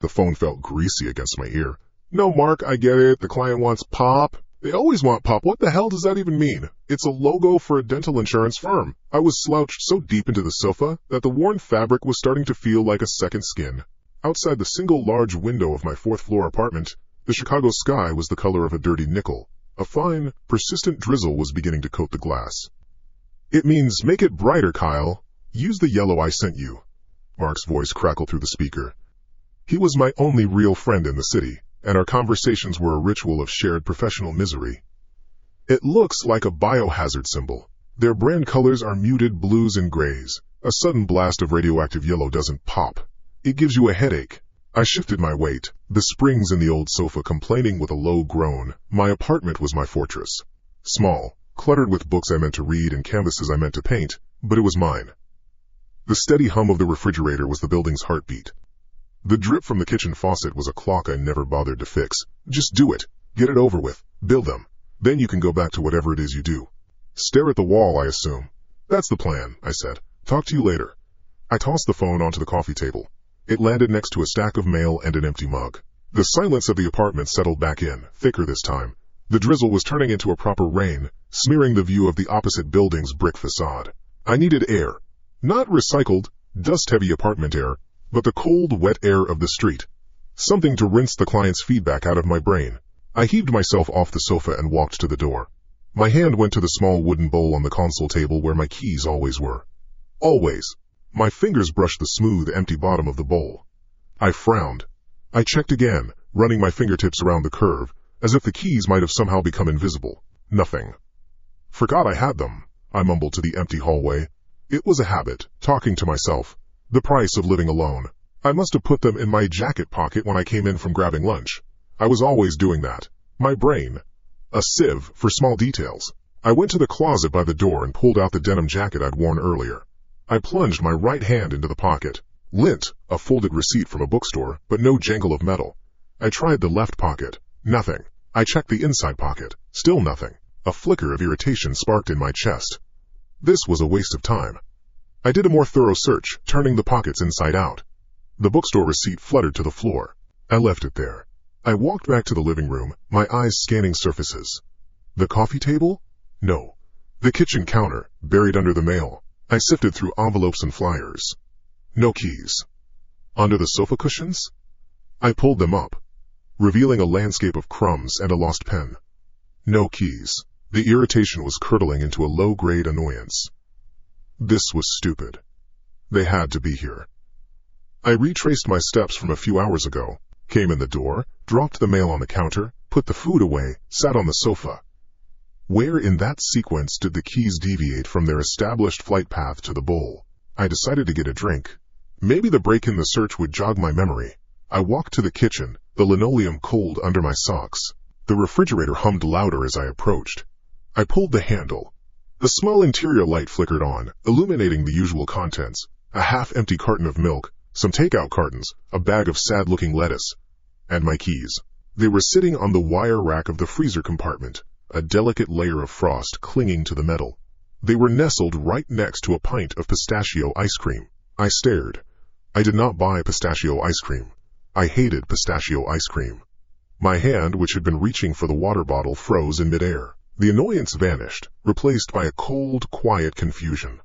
The phone felt greasy against my ear. No, Mark, I get it. The client wants pop. They always want pop. What the hell does that even mean? It's a logo for a dental insurance firm. I was slouched so deep into the sofa that the worn fabric was starting to feel like a second skin. Outside the single large window of my fourth-floor apartment, the Chicago sky was the color of a dirty nickel. A fine, persistent drizzle was beginning to coat the glass. It means make it brighter, Kyle. Use the yellow I sent you. Mark's voice crackled through the speaker. He was my only real friend in the city, and our conversations were a ritual of shared professional misery. It looks like a biohazard symbol. Their brand colors are muted blues and grays. A sudden blast of radioactive yellow doesn't pop. It gives you a headache. I shifted my weight, the springs in the old sofa complaining with a low groan. My apartment was my fortress. Small, cluttered with books I meant to read and canvases I meant to paint, but it was mine. The steady hum of the refrigerator was the building's heartbeat. The drip from the kitchen faucet was a clock I never bothered to fix. Just do it. Get it over with. Build them. Then you can go back to whatever it is you do. Stare at the wall, I assume. That's the plan, I said. Talk to you later. I tossed the phone onto the coffee table. It landed next to a stack of mail and an empty mug. The silence of the apartment settled back in, thicker this time. The drizzle was turning into a proper rain, smearing the view of the opposite building's brick facade. I needed air. Not recycled, dust-heavy apartment air, but the cold, wet air of the street. Something to rinse the client's feedback out of my brain. I heaved myself off the sofa and walked to the door. My hand went to the small wooden bowl on the console table where my keys always were. Always. My fingers brushed the smooth, empty bottom of the bowl. I frowned. I checked again, running my fingertips around the curve, as if the keys might have somehow become invisible. Nothing. Forgot I had them, I mumbled to the empty hallway. It was a habit, talking to myself. The price of living alone. I must have put them in my jacket pocket when I came in from grabbing lunch. I was always doing that. My brain. A sieve for small details. I went to the closet by the door and pulled out the denim jacket I'd worn earlier. I plunged my right hand into the pocket. Lint, a folded receipt from a bookstore, but no jangle of metal. I tried the left pocket. Nothing. I checked the inside pocket. Still nothing. A flicker of irritation sparked in my chest. This was a waste of time. I did a more thorough search, turning the pockets inside out. The bookstore receipt fluttered to the floor. I left it there. I walked back to the living room, my eyes scanning surfaces. The coffee table? No. The kitchen counter, buried under the mail. I sifted through envelopes and flyers. No keys. Under the sofa cushions? I pulled them up, revealing a landscape of crumbs and a lost pen. No keys. The irritation was curdling into a low-grade annoyance. This was stupid. They had to be here. I retraced my steps from a few hours ago, came in the door, dropped the mail on the counter, put the food away, sat on the sofa. Where in that sequence did the keys deviate from their established flight path to the bowl? I decided to get a drink. Maybe the break in the search would jog my memory. I walked to the kitchen, the linoleum cold under my socks. The refrigerator hummed louder as I approached. I pulled the handle. The small interior light flickered on, illuminating the usual contents. A half-empty carton of milk, some takeout cartons, a bag of sad-looking lettuce, and my keys. They were sitting on the wire rack of the freezer compartment, a delicate layer of frost clinging to the metal. They were nestled right next to a pint of pistachio ice cream. I stared. I did not buy pistachio ice cream. I hated pistachio ice cream. My hand, which had been reaching for the water bottle, froze in midair. The annoyance vanished, replaced by a cold, quiet confusion.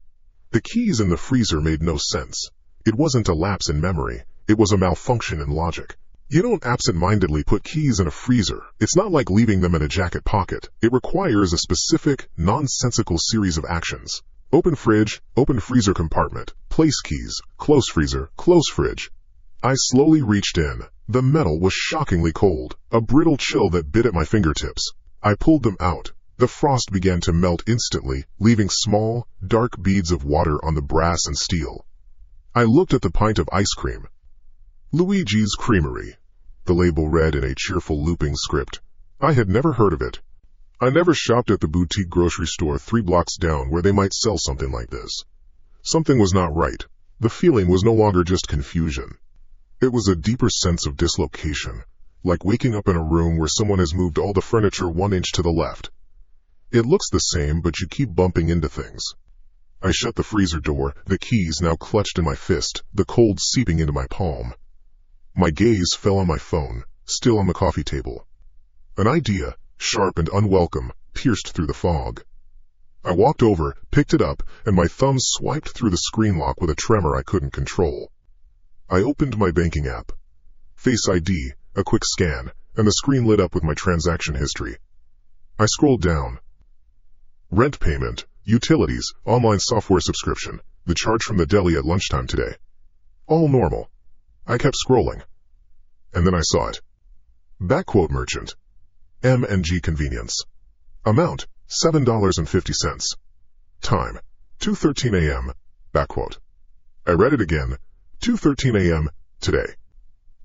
The keys in the freezer made no sense. It wasn't a lapse in memory. It was a malfunction in logic. You don't absent-mindedly put keys in a freezer. It's not like leaving them in a jacket pocket. It requires a specific, nonsensical series of actions. Open fridge, open freezer compartment, place keys, close freezer, close fridge. I slowly reached in. The metal was shockingly cold, a brittle chill that bit at my fingertips. I pulled them out. The frost began to melt instantly, leaving small, dark beads of water on the brass and steel. I looked at the pint of ice cream. Luigi's Creamery. The label read in a cheerful looping script. I had never heard of it. I never shopped at the boutique grocery store 3 blocks down where they might sell something like this. Something was not right. The feeling was no longer just confusion. It was a deeper sense of dislocation, like waking up in a room where someone has moved all the furniture 1 inch to the left. It looks the same, but you keep bumping into things. I shut the freezer door, the keys now clutched in my fist, the cold seeping into my palm. My gaze fell on my phone, still on the coffee table. An idea, sharp and unwelcome, pierced through the fog. I walked over, picked it up, and my thumb swiped through the screen lock with a tremor I couldn't control. I opened my banking app. Face ID, a quick scan, and the screen lit up with my transaction history. I scrolled down. Rent payment, utilities, online software subscription, the charge from the deli at lunchtime today. All normal. I kept scrolling. And then I saw it. Backquote merchant. M&G Convenience. Amount, $7.50. Time, 2:13 a.m. Backquote. I read it again. 2:13 a.m. today.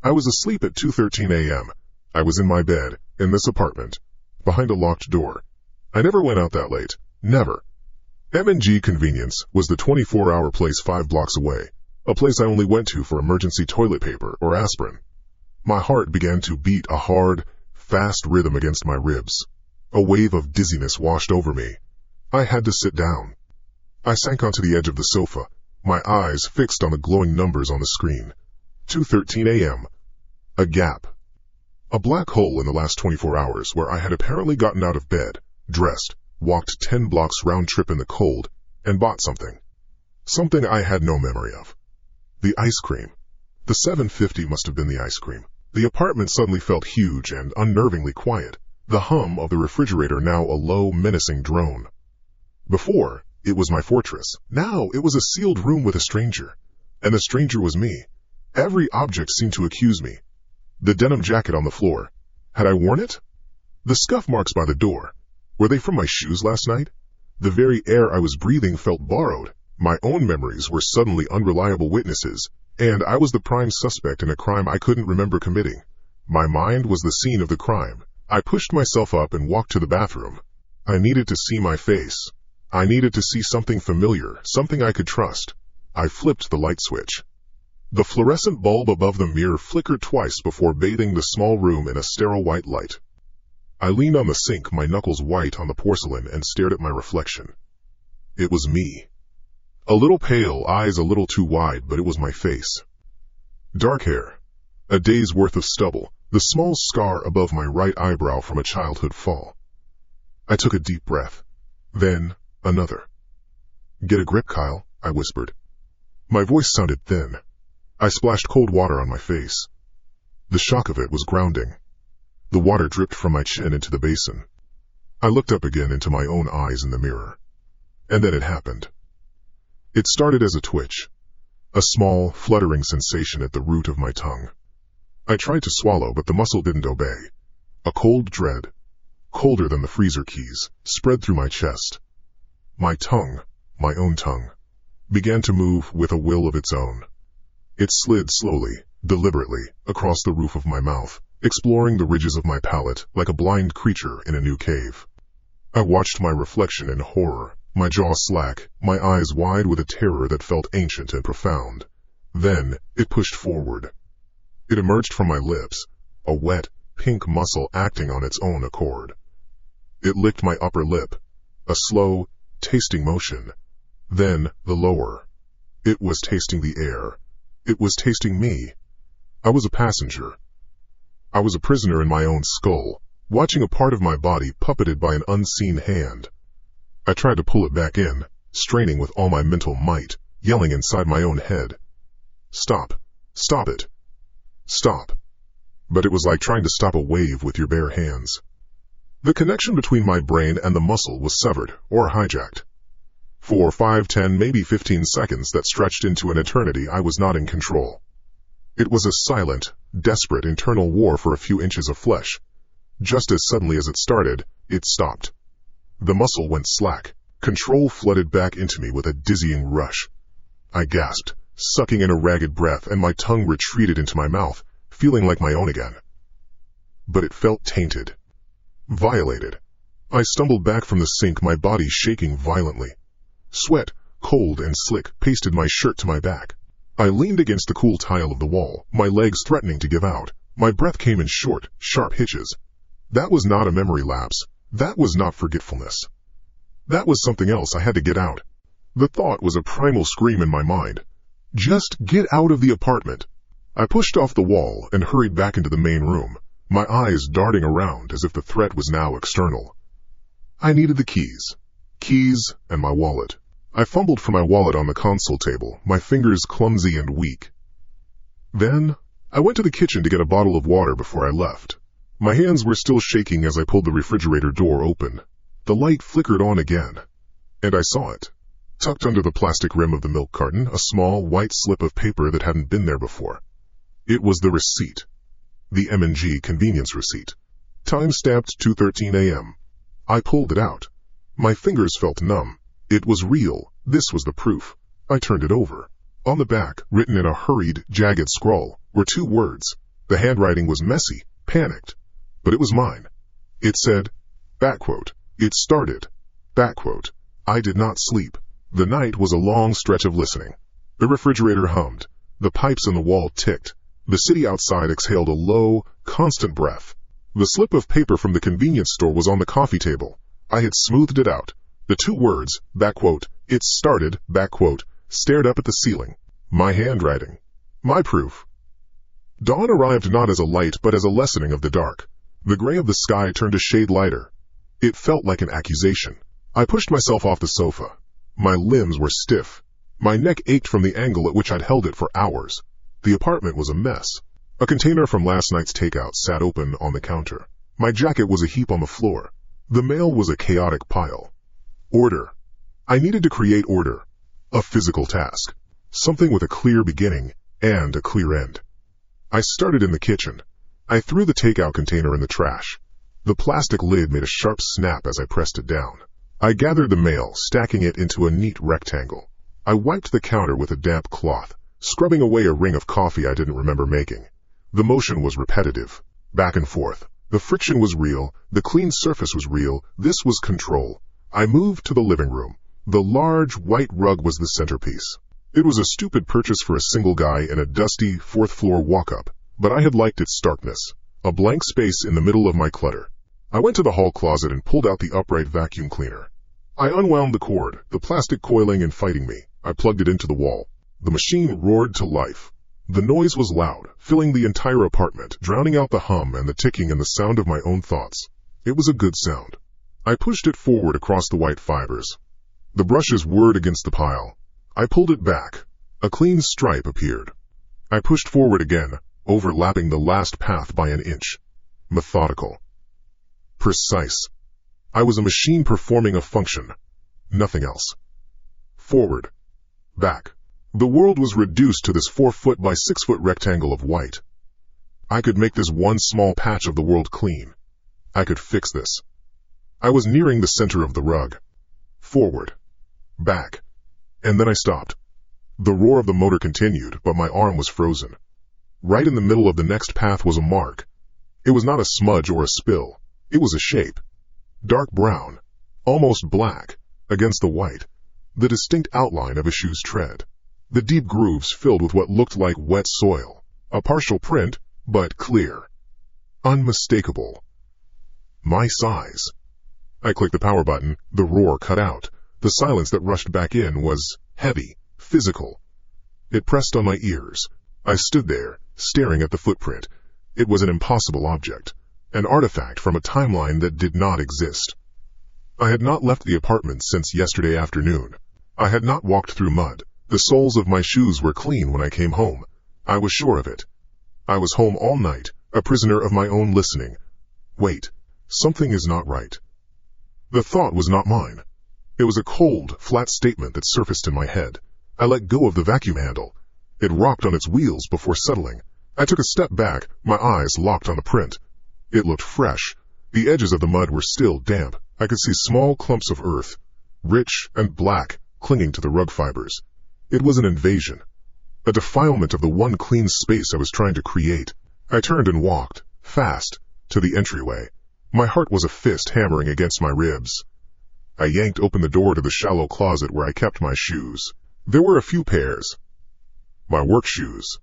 I was asleep at 2:13 a.m. I was in my bed, in this apartment, behind a locked door. I never went out that late. Never. M&G Convenience was the 24-hour place 5 blocks away, a place I only went to for emergency toilet paper or aspirin. My heart began to beat a hard, fast rhythm against my ribs. A wave of dizziness washed over me. I had to sit down. I sank onto the edge of the sofa, my eyes fixed on the glowing numbers on the screen. 2:13 a.m. A gap. A black hole in the last 24 hours where I had apparently gotten out of bed, dressed, walked 10 blocks round trip in the cold, and bought something. Something I had no memory of. The ice cream. The $7.50 must have been the ice cream. The apartment suddenly felt huge and unnervingly quiet, the hum of the refrigerator now a low, menacing drone. Before, it was my fortress. Now it was a sealed room with a stranger. And the stranger was me. Every object seemed to accuse me. The denim jacket on the floor. Had I worn it? The scuff marks by the door. Were they from my shoes last night? The very air I was breathing felt borrowed. My own memories were suddenly unreliable witnesses, and I was the prime suspect in a crime I couldn't remember committing. My mind was the scene of the crime. I pushed myself up and walked to the bathroom. I needed to see my face. I needed to see something familiar, something I could trust. I flipped the light switch. The fluorescent bulb above the mirror flickered twice before bathing the small room in a sterile white light. I leaned on the sink, my knuckles white on the porcelain, and stared at my reflection. It was me. A little pale, eyes a little too wide, but it was my face. Dark hair. A day's worth of stubble, the small scar above my right eyebrow from a childhood fall. I took a deep breath. Then, another. Get a grip, Kyle, I whispered. My voice sounded thin. I splashed cold water on my face. The shock of it was grounding. The water dripped from my chin into the basin. I looked up again into my own eyes in the mirror. And then it happened. It started as a twitch, a small, fluttering sensation at the root of my tongue. I tried to swallow, but the muscle didn't obey. A cold dread, colder than the freezer keys, spread through my chest. My tongue, my own tongue, began to move with a will of its own. It slid slowly, deliberately, across the roof of my mouth, exploring the ridges of my palate like a blind creature in a new cave. I watched my reflection in horror, my jaw slack, my eyes wide with a terror that felt ancient and profound. Then, it pushed forward. It emerged from my lips, a wet, pink muscle acting on its own accord. It licked my upper lip, a slow, tasting motion. Then, the lower. It was tasting the air. It was tasting me. I was a passenger. I was a prisoner in my own skull, watching a part of my body puppeted by an unseen hand. I tried to pull it back in, straining with all my mental might, yelling inside my own head. Stop. Stop it. Stop. But it was like trying to stop a wave with your bare hands. The connection between my brain and the muscle was severed, or hijacked. For 5, 10, maybe 15 seconds that stretched into an eternity, I was not in control. It was a silent, desperate internal war for a few inches of flesh. Just as suddenly as it started, it stopped. The muscle went slack. Control flooded back into me with a dizzying rush. I gasped, sucking in a ragged breath, and my tongue retreated into my mouth, feeling like my own again. But it felt tainted. Violated. I stumbled back from the sink, my body shaking violently. Sweat, cold and slick, pasted my shirt to my back. I leaned against the cool tile of the wall, my legs threatening to give out. My breath came in short, sharp hitches. That was not a memory lapse. That was not forgetfulness. That was something else I had to get out. The thought was a primal scream in my mind. Just get out of the apartment. I pushed off the wall and hurried back into the main room, my eyes darting around as if the threat was now external. I needed the keys. Keys and my wallet. I fumbled for my wallet on the console table, my fingers clumsy and weak. Then, I went to the kitchen to get a bottle of water before I left. My hands were still shaking as I pulled the refrigerator door open. The light flickered on again, and I saw it. Tucked under the plastic rim of the milk carton, a small, white slip of paper that hadn't been there before. It was the receipt. The M&G convenience receipt. Time-stamped 2:13 a.m. I pulled it out. My fingers felt numb. It was real. This was the proof. I turned it over. On the back, written in a hurried, jagged scrawl, were 2 words. The handwriting was messy, panicked, but it was mine. It said, backquote, "It started," backquote. I did not sleep. The night was a long stretch of listening. The refrigerator hummed. The pipes in the wall ticked. The city outside exhaled a low, constant breath. The slip of paper from the convenience store was on the coffee table. I had smoothed it out. The 2 words, backquote, "It started," backquote, stared up at the ceiling. My handwriting. My proof. Dawn arrived not as a light but as a lessening of the dark. The gray of the sky turned a shade lighter. It felt like an accusation. I pushed myself off the sofa. My limbs were stiff. My neck ached from the angle at which I'd held it for hours. The apartment was a mess. A container from last night's takeout sat open on the counter. My jacket was a heap on the floor. The mail was a chaotic pile. Order. I needed to create order. A physical task. Something with a clear beginning and a clear end. I started in the kitchen. I threw the takeout container in the trash. The plastic lid made a sharp snap as I pressed it down. I gathered the mail, stacking it into a neat rectangle. I wiped the counter with a damp cloth, scrubbing away a ring of coffee I didn't remember making. The motion was repetitive, back and forth. The friction was real, the clean surface was real, this was control. I moved to the living room. The large, white rug was the centerpiece. It was a stupid purchase for a single guy in a dusty, 4th-floor walk-up, but I had liked its starkness. A blank space in the middle of my clutter. I went to the hall closet and pulled out the upright vacuum cleaner. I unwound the cord, the plastic coiling and fighting me. I plugged it into the wall. The machine roared to life. The noise was loud, filling the entire apartment, drowning out the hum and the ticking and the sound of my own thoughts. It was a good sound. I pushed it forward across the white fibers. The brushes whirred against the pile. I pulled it back. A clean stripe appeared. I pushed forward again, overlapping the last path by an inch. Methodical. Precise. I was a machine performing a function. Nothing else. Forward. Back. The world was reduced to this 4-foot by 6-foot rectangle of white. I could make this one small patch of the world clean. I could fix this. I was nearing the center of the rug. Forward. Back. And then I stopped. The roar of the motor continued, but my arm was frozen. Right in the middle of the next path was a mark. It was not a smudge or a spill. It was a shape. Dark brown, almost black, against the white. The distinct outline of a shoe's tread. The deep grooves filled with what looked like wet soil. A partial print, but clear. Unmistakable. My size. I clicked the power button. The roar cut out. The silence that rushed back in was heavy, physical. It pressed on my ears. I stood there, staring at the footprint. It was an impossible object. An artifact from a timeline that did not exist. I had not left the apartment since yesterday afternoon. I had not walked through mud. The soles of my shoes were clean when I came home. I was sure of it. I was home all night, a prisoner of my own listening. Wait, something is not right. The thought was not mine. It was a cold, flat statement that surfaced in my head. I let go of the vacuum handle. It rocked on its wheels before settling. I took a step back, my eyes locked on the print. It looked fresh. The edges of the mud were still damp. I could see small clumps of earth, rich and black, clinging to the rug fibers. It was an invasion. A defilement of the one clean space I was trying to create. I turned and walked, fast, to the entryway. My heart was a fist hammering against my ribs. I yanked open the door to the shallow closet where I kept my shoes. There were a few pairs. My work shoes.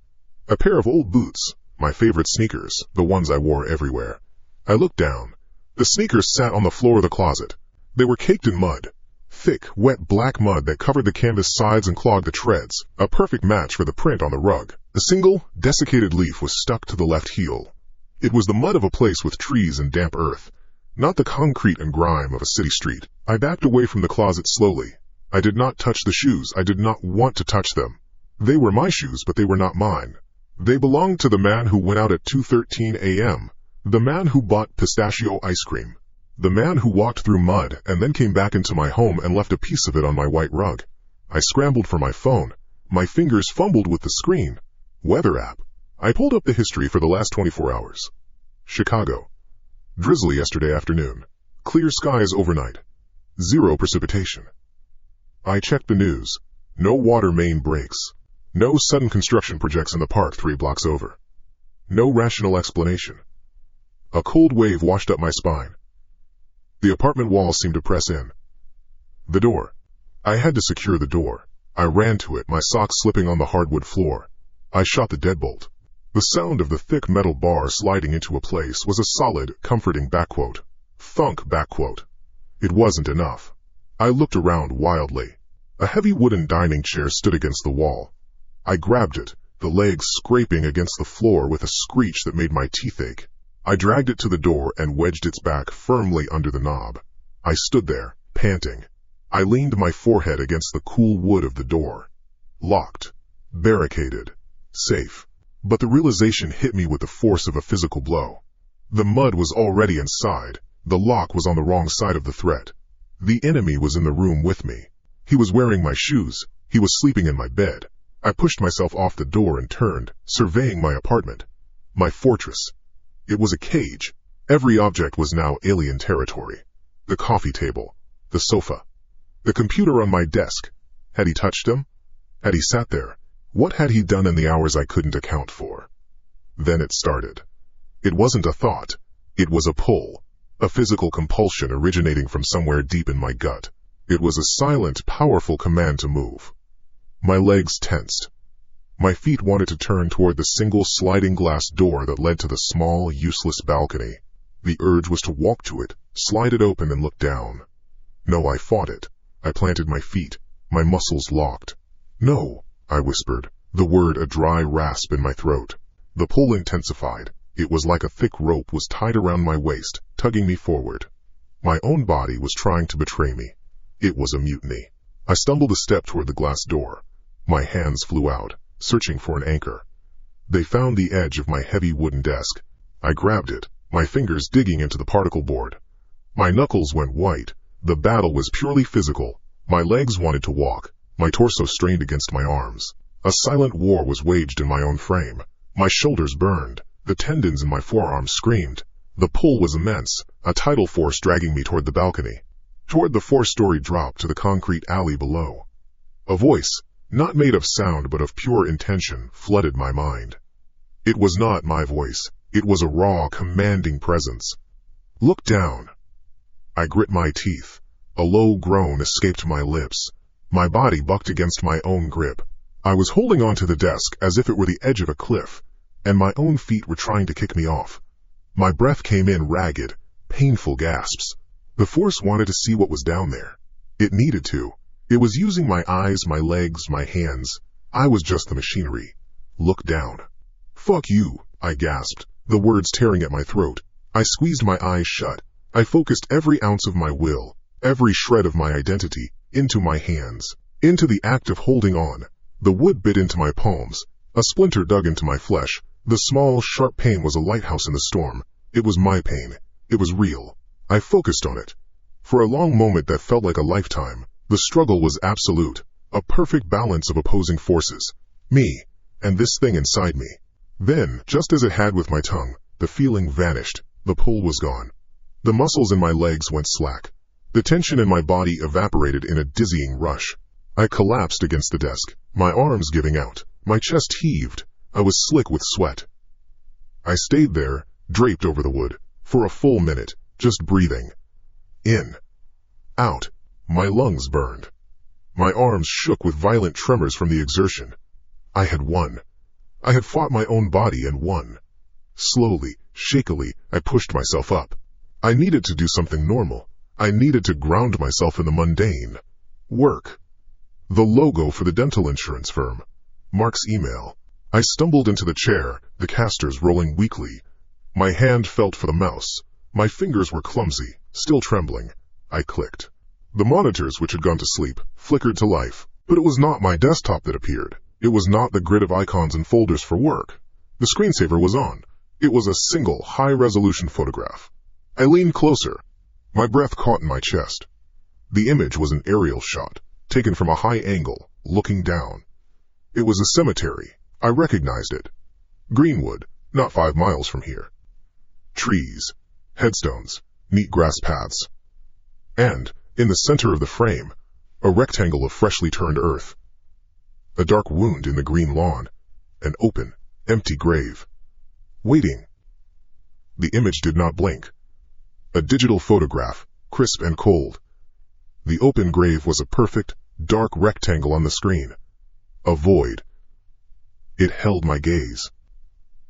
A pair of old boots. My favorite sneakers, the ones I wore everywhere. I looked down. The sneakers sat on the floor of the closet. They were caked in mud. Thick, wet black mud that covered the canvas sides and clogged the treads, a perfect match for the print on the rug. A single, desiccated leaf was stuck to the left heel. It was the mud of a place with trees and damp earth, not the concrete and grime of a city street. I backed away from the closet slowly. I did not touch the shoes. I did not want to touch them. They were my shoes, but they were not mine. They belonged to the man who went out at 2:13 a.m., the man who bought pistachio ice cream, the man who walked through mud and then came back into my home and left a piece of it on my white rug. I scrambled for my phone. My fingers fumbled with the screen. Weather app. I pulled up the history for the last 24 hours. Chicago. Drizzly yesterday afternoon. Clear skies overnight. 0 precipitation. I checked the news. No water main breaks. No sudden construction projects in the park 3 blocks over. No rational explanation. A cold wave washed up my spine. The apartment walls seemed to press in. The door. I had to secure the door. I ran to it, my socks slipping on the hardwood floor. I shot the deadbolt. The sound of the thick metal bar sliding into a place was a solid, comforting backquote. Thunk backquote. It wasn't enough. I looked around wildly. A heavy wooden dining chair stood against the wall. I grabbed it, the legs scraping against the floor with a screech that made my teeth ache. I dragged it to the door and wedged its back firmly under the knob. I stood there, panting. I leaned my forehead against the cool wood of the door. Locked. Barricaded. Safe. But the realization hit me with the force of a physical blow. The mud was already inside. The lock was on the wrong side of the threat. The enemy was in the room with me. He was wearing my shoes. He was sleeping in my bed. I pushed myself off the door and turned, surveying my apartment. My fortress. It was a cage. Every object was now alien territory. The coffee table. The sofa. The computer on my desk. Had he touched him? Had he sat there? What had he done in the hours I couldn't account for? Then it started. It wasn't a thought. It was a pull. A physical compulsion originating from somewhere deep in my gut. It was a silent, powerful command to move. My legs tensed. My feet wanted to turn toward the single sliding glass door that led to the small, useless balcony. The urge was to walk to it, slide it open and look down. No, I fought it. I planted my feet. My muscles locked. No, I whispered, the word a dry rasp in my throat. The pull intensified. It was like a thick rope was tied around my waist, tugging me forward. My own body was trying to betray me. It was a mutiny. I stumbled a step toward the glass door. My hands flew out, searching for an anchor. They found the edge of my heavy wooden desk. I grabbed it, my fingers digging into the particle board. My knuckles went white. The battle was purely physical. My legs wanted to walk. My torso strained against my arms. A silent war was waged in my own frame. My shoulders burned. The tendons in my forearms screamed. The pull was immense, a tidal force dragging me toward the balcony, toward the 4-story drop to the concrete alley below. A voice, not made of sound but of pure intention, flooded my mind. It was not my voice. It was a raw, commanding presence. Look down. I grit my teeth. A low groan escaped my lips. My body bucked against my own grip. I was holding onto the desk as if it were the edge of a cliff, and my own feet were trying to kick me off. My breath came in ragged, painful gasps. The force wanted to see what was down there. It needed to. It was using my eyes, my legs, my hands. I was just the machinery. Look down. Fuck you, I gasped, the words tearing at my throat. I squeezed my eyes shut. I focused every ounce of my will, every shred of my identity, into my hands, into the act of holding on. The wood bit into my palms. A splinter dug into my flesh. The small, sharp pain was a lighthouse in the storm. It was my pain. It was real. I focused on it. For a long moment that felt like a lifetime, the struggle was absolute, a perfect balance of opposing forces. Me, and this thing inside me. Then, just as it had with my tongue, the feeling vanished. The pull was gone. The muscles in my legs went slack. The tension in my body evaporated in a dizzying rush. I collapsed against the desk, my arms giving out. My chest heaved. I was slick with sweat. I stayed there, draped over the wood, for a full minute, just breathing. In. Out. My lungs burned. My arms shook with violent tremors from the exertion. I had won. I had fought my own body and won. Slowly, shakily, I pushed myself up. I needed to do something normal. I needed to ground myself in the mundane. Work. The logo for the dental insurance firm. Mark's email. I stumbled into the chair, the casters rolling weakly. My hand felt for the mouse. My fingers were clumsy, still trembling. I clicked. The monitors, which had gone to sleep, flickered to life. But it was not my desktop that appeared. It was not the grid of icons and folders for work. The screensaver was on. It was a single, high-resolution photograph. I leaned closer. My breath caught in my chest. The image was an aerial shot, taken from a high angle, looking down. It was a cemetery. I recognized it. Greenwood, not 5 miles from here. Trees, headstones, neat grass paths. And, in the center of the frame, a rectangle of freshly turned earth. A dark wound in the green lawn. An open, empty grave. Waiting. The image did not blink. A digital photograph, crisp and cold. The open grave was a perfect, dark rectangle on the screen. A void. It held my gaze.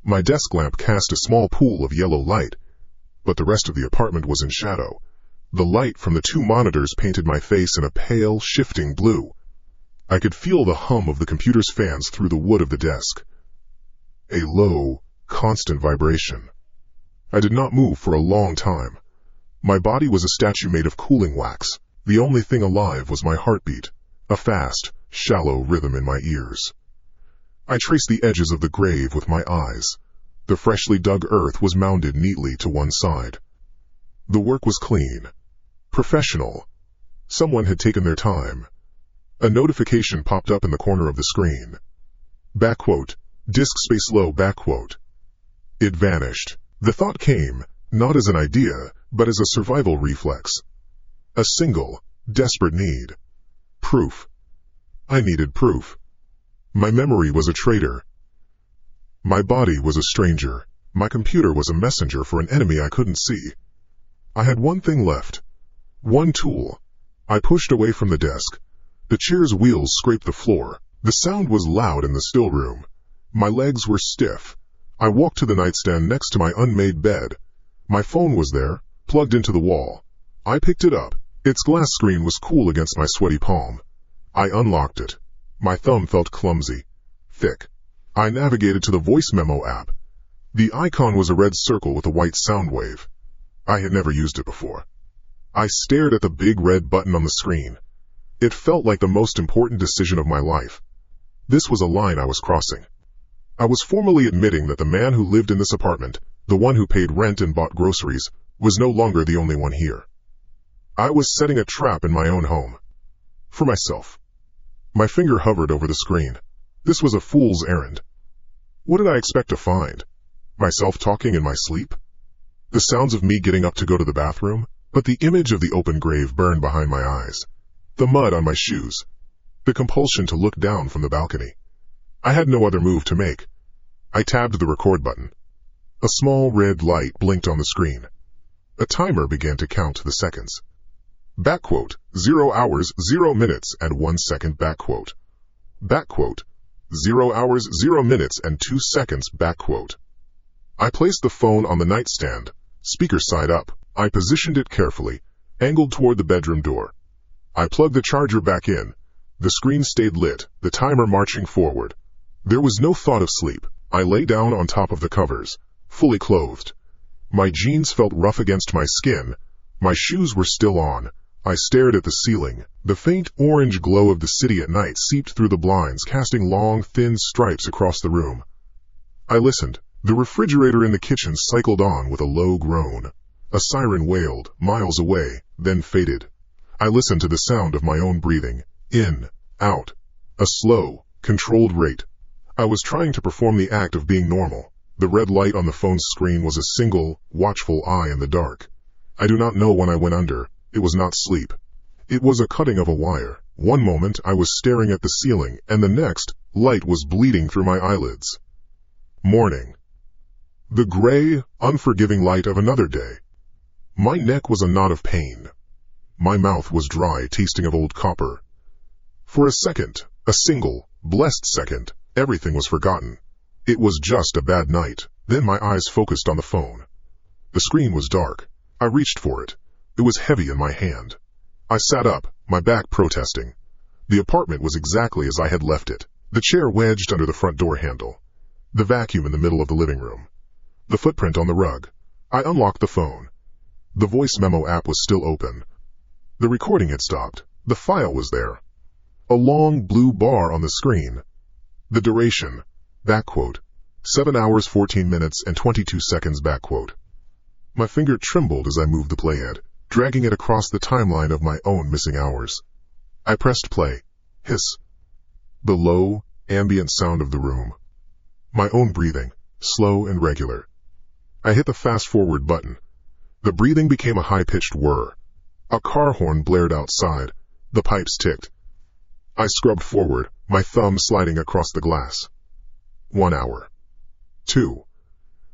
My desk lamp cast a small pool of yellow light, but the rest of the apartment was in shadow. The light from the 2 monitors painted my face in a pale, shifting blue. I could feel the hum of the computer's fans through the wood of the desk. A low, constant vibration. I did not move for a long time. My body was a statue made of cooling wax. The only thing alive was my heartbeat, a fast, shallow rhythm in my ears. I traced the edges of the grave with my eyes. The freshly dug earth was mounded neatly to one side. The work was clean, professional. Someone had taken their time. A notification popped up in the corner of the screen. Backquote, disk space low backquote. It vanished. The thought came, not as an idea, but as a survival reflex. A single, desperate need. Proof. I needed proof. My memory was a traitor. My body was a stranger. My computer was a messenger for an enemy I couldn't see. I had one thing left. One tool. I pushed away from the desk. The chair's wheels scraped the floor. The sound was loud in the still room. My legs were stiff. I walked to the nightstand next to my unmade bed. My phone was there, plugged into the wall. I picked it up. Its glass screen was cool against my sweaty palm. I unlocked it. My thumb felt clumsy, thick. I navigated to the voice memo app. The icon was a red circle with a white sound wave. I had never used it before. I stared at the big red button on the screen. It felt like the most important decision of my life. This was a line I was crossing. I was formally admitting that the man who lived in this apartment, the one who paid rent and bought groceries, was no longer the only one here. I was setting a trap in my own home. For myself. My finger hovered over the screen. This was a fool's errand. What did I expect to find? Myself talking in my sleep? The sounds of me getting up to go to the bathroom? But the image of the open grave burned behind my eyes. The mud on my shoes. The compulsion to look down from the balcony. I had no other move to make. I tabbed the record button. A small red light blinked on the screen. A timer began to count the seconds. Backquote, 0 hours, 0 minutes, and 1 second backquote. Backquote, 0 hours, 0 minutes, and 2 seconds backquote. I placed the phone on the nightstand, speaker side up. I positioned it carefully, angled toward the bedroom door. I plugged the charger back in. The screen stayed lit, the timer marching forward. There was no thought of sleep. I lay down on top of the covers, fully clothed. My jeans felt rough against my skin. My shoes were still on. I stared at the ceiling. The faint orange glow of the city at night seeped through the blinds, casting long, thin stripes across the room. I listened. The refrigerator in the kitchen cycled on with a low groan. A siren wailed, miles away, then faded. I listened to the sound of my own breathing. In, out. A slow, controlled rate. I was trying to perform the act of being normal. The red light on the phone's screen was a single, watchful eye in the dark. I do not know when I went under. It was not sleep. It was a cutting of a wire. One moment I was staring at the ceiling, and the next, light was bleeding through my eyelids. Morning. The gray, unforgiving light of another day. My neck was a knot of pain. My mouth was dry, tasting of old copper. For a second, a single, blessed second, everything was forgotten. It was just a bad night. Then my eyes focused on the phone. The screen was dark. I reached for it. It was heavy in my hand. I sat up, my back protesting. The apartment was exactly as I had left it. The chair wedged under the front door handle. The vacuum in the middle of the living room. The footprint on the rug. I unlocked the phone. The voice memo app was still open. The recording had stopped. The file was there. A long blue bar on the screen. The duration, back quote, 7 hours 14 minutes and 22 seconds, back quote. My finger trembled as I moved the playhead, dragging it across the timeline of my own missing hours. I pressed play. Hiss. The low, ambient sound of the room. My own breathing, slow and regular. I hit the fast-forward button. The breathing became a high-pitched whir. A car horn blared outside. The pipes ticked. I scrubbed forward, my thumb sliding across the glass. 1 hour. 2.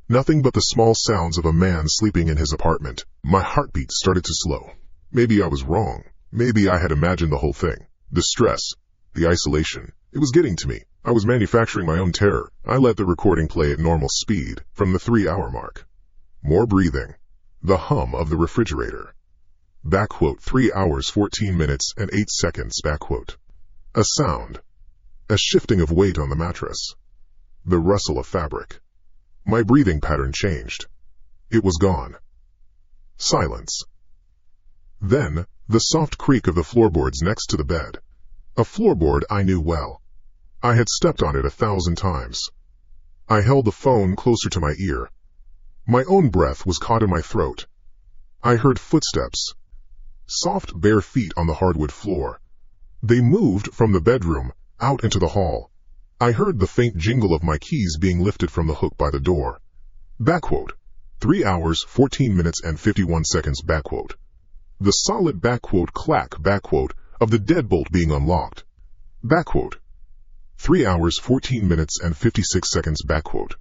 Nothing but the small sounds of a man sleeping in his apartment. My heartbeat started to slow. Maybe I was wrong. Maybe I had imagined the whole thing. The stress, the isolation. It was getting to me. I was manufacturing my own terror. I let the recording play at normal speed from the 3-hour mark. More breathing. The hum of the refrigerator. Back quote, 3 hours 14 minutes and 8 seconds, back quote. A sound. A shifting of weight on the mattress. The rustle of fabric. My breathing pattern changed. It was gone. Silence. Then, the soft creak of the floorboards next to the bed. A floorboard I knew well. I had stepped on it 1,000 times. I held the phone closer to my ear. My own breath was caught in my throat. I heard footsteps. Soft, bare feet on the hardwood floor. They moved from the bedroom, out into the hall. I heard the faint jingle of my keys being lifted from the hook by the door. Back quote, 3 hours, 14 minutes and 51 seconds, back quote. The solid back quote clack, back quote, of the deadbolt being unlocked. Back quote, 3 hours, 14 minutes and 56 seconds, back quote.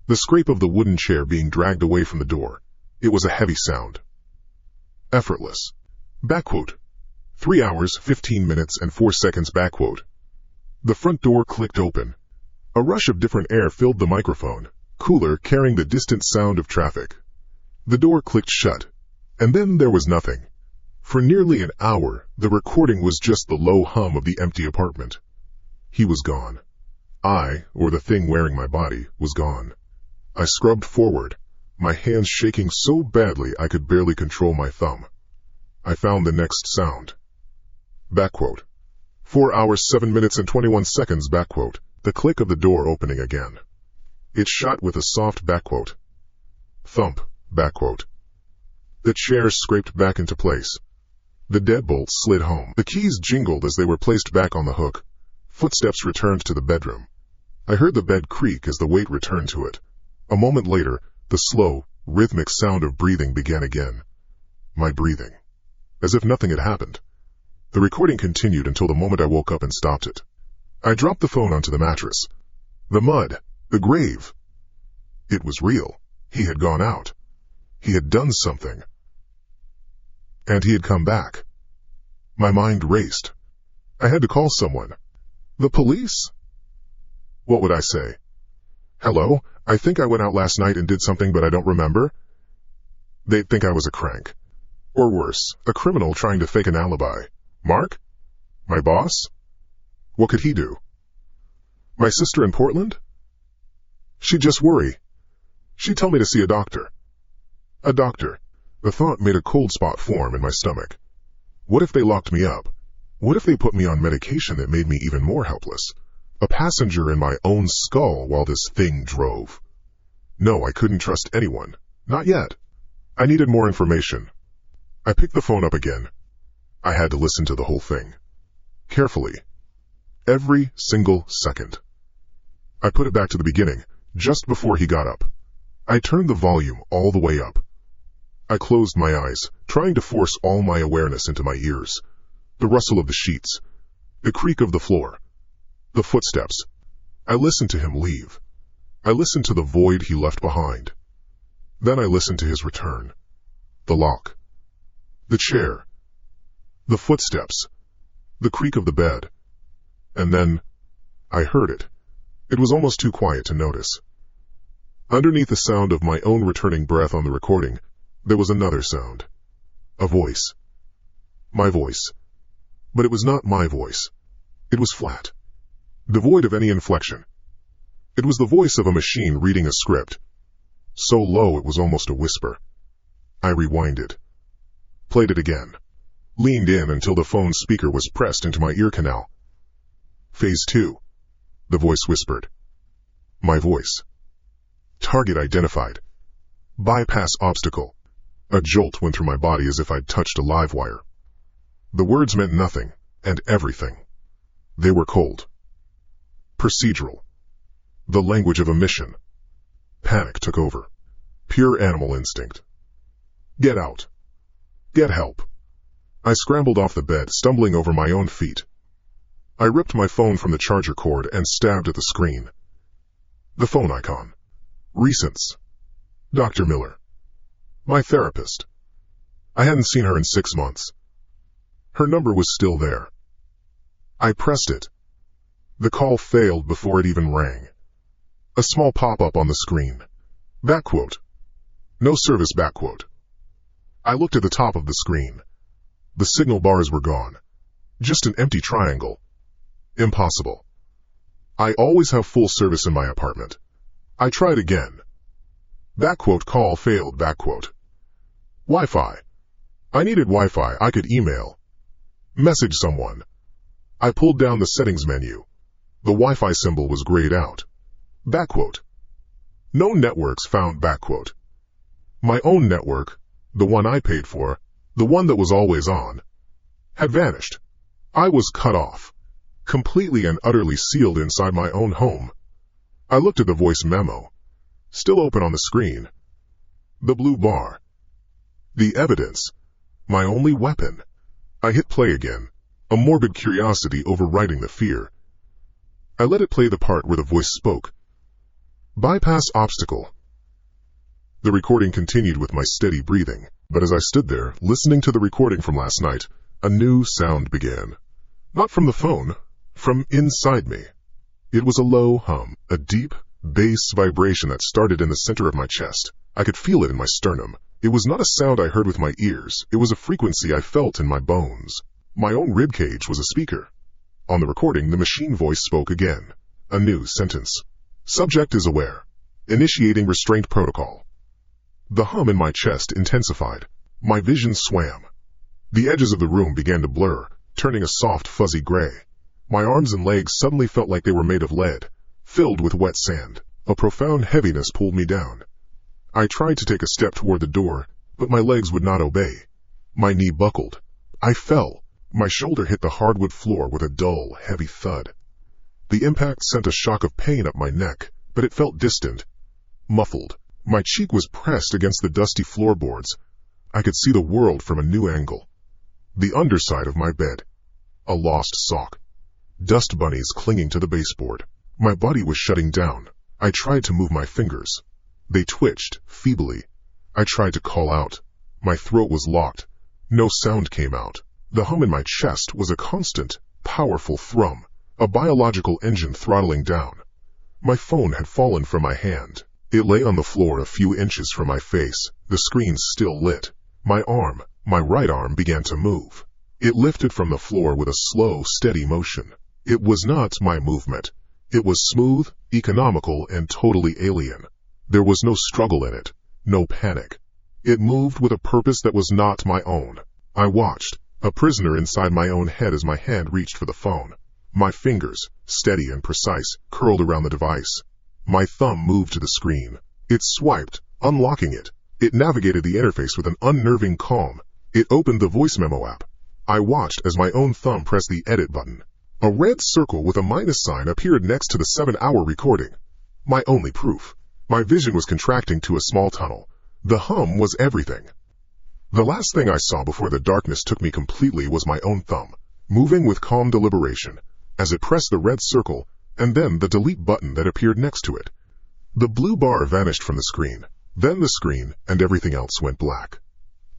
The scrape of the wooden chair being dragged away from the door. It was a heavy sound. Effortless. Back quote, 3 hours, 15 minutes and 4 seconds, back quote. The front door clicked open. A rush of different air filled the microphone, cooler, carrying the distant sound of traffic. The door clicked shut, and then there was nothing. For nearly an hour, the recording was just the low hum of the empty apartment. He was gone. I, or the thing wearing my body, was gone. I scrubbed forward, my hands shaking so badly I could barely control my thumb. I found the next sound. Back quote. 4 hours, 7 minutes and 21 seconds, back quote. The click of the door opening again. It shot with a soft back quote. Thump, back quote. The chair scraped back into place. The deadbolt slid home. The keys jingled as they were placed back on the hook. Footsteps returned to the bedroom. I heard the bed creak as the weight returned to it. A moment later, the slow, rhythmic sound of breathing began again. My breathing. As if nothing had happened. The recording continued until the moment I woke up and stopped it. I dropped the phone onto the mattress. The mud. The grave. It was real. He had gone out. He had done something. And he had come back. My mind raced. I had to call someone. The police? What would I say? Hello, I think I went out last night and did something but I don't remember. They'd think I was a crank. Or worse, a criminal trying to fake an alibi. Mark? My boss? What could he do? My sister in Portland? She'd just worry. She'd tell me to see a doctor. A doctor. The thought made a cold spot form in my stomach. What if they locked me up? What if they put me on medication that made me even more helpless? A passenger in my own skull while this thing drove. No, I couldn't trust anyone. Not yet. I needed more information. I picked the phone up again. I had to listen to the whole thing. Carefully. Every single second. I put it back to the beginning, just before he got up. I turned the volume all the way up. I closed my eyes, trying to force all my awareness into my ears. The rustle of the sheets. The creak of the floor. The footsteps. I listened to him leave. I listened to the void he left behind. Then I listened to his return. The lock. The chair. The footsteps. The creak of the bed. And then, I heard it. It was almost too quiet to notice. Underneath the sound of my own returning breath on the recording, there was another sound. A voice. My voice. But it was not my voice. It was flat. Devoid of any inflection. It was the voice of a machine reading a script. So low it was almost a whisper. I rewinded. Played it again. Leaned in until the phone speaker was pressed into my ear canal. Phase 2. The voice whispered. My voice. Target identified. Bypass obstacle. A jolt went through my body as if I'd touched a live wire. The words meant nothing, and everything. They were cold. Procedural. The language of a mission. Panic took over. Pure animal instinct. Get out. Get help. I scrambled off the bed, stumbling over my own feet. I ripped my phone from the charger cord and stabbed at the screen. The phone icon. Recents. Dr. Miller. My therapist. I hadn't seen her in 6 months. Her number was still there. I pressed it. The call failed before it even rang. A small pop-up on the screen. Backquote. No service backquote. I looked at the top of the screen. The signal bars were gone. Just an empty triangle. Impossible. I always have full service in my apartment. I tried again. Backquote call failed backquote. Wi-Fi. I needed Wi-Fi I could email. Message someone. I pulled down the settings menu. The Wi-Fi symbol was grayed out. Backquote. No networks found backquote. My own network, the one I paid for, the one that was always on, had vanished. I was cut off. Completely and utterly sealed inside my own home. I looked at the voice memo. Still open on the screen. The blue bar. The evidence. My only weapon. I hit play again, a morbid curiosity overriding the fear. I let it play the part where the voice spoke. Bypass obstacle. The recording continued with my steady breathing, but as I stood there, listening to the recording from last night, a new sound began. Not from the phone, from inside me. It was a low hum, a deep, bass vibration that started in the center of my chest. I could feel it in my sternum. It was not a sound I heard with my ears. It was a frequency I felt in my bones. My own ribcage was a speaker. On the recording, the machine voice spoke again. A new sentence. Subject is aware. Initiating restraint protocol. The hum in my chest intensified. My vision swam. The edges of the room began to blur, turning a soft, fuzzy gray. My arms and legs suddenly felt like they were made of lead, filled with wet sand. A profound heaviness pulled me down. I tried to take a step toward the door, but my legs would not obey. My knee buckled. I fell. My shoulder hit the hardwood floor with a dull, heavy thud. The impact sent a shock of pain up my neck, but it felt distant, muffled. My cheek was pressed against the dusty floorboards. I could see the world from a new angle. The underside of my bed. A lost sock. Dust bunnies clinging to the baseboard. My body was shutting down. I tried to move my fingers. They twitched, feebly. I tried to call out. My throat was locked. No sound came out. The hum in my chest was a constant, powerful thrum, a biological engine throttling down. My phone had fallen from my hand. It lay on the floor a few inches from my face, the screen still lit. My arm, my right arm, began to move. It lifted from the floor with a slow, steady motion. It was not my movement. It was smooth, economical, and totally alien. There was no struggle in it, no panic. It moved with a purpose that was not my own. I watched, a prisoner inside my own head as my hand reached for the phone. My fingers, steady and precise, curled around the device. My thumb moved to the screen. It swiped, unlocking it. It navigated the interface with an unnerving calm. It opened the voice memo app. I watched as my own thumb pressed the edit button. A red circle with a minus sign appeared next to the 7-hour recording. My only proof. My vision was contracting to a small tunnel. The hum was everything. The last thing I saw before the darkness took me completely was my own thumb, moving with calm deliberation, as it pressed the red circle, and then the delete button that appeared next to it. The blue bar vanished from the screen, then the screen, and everything else went black.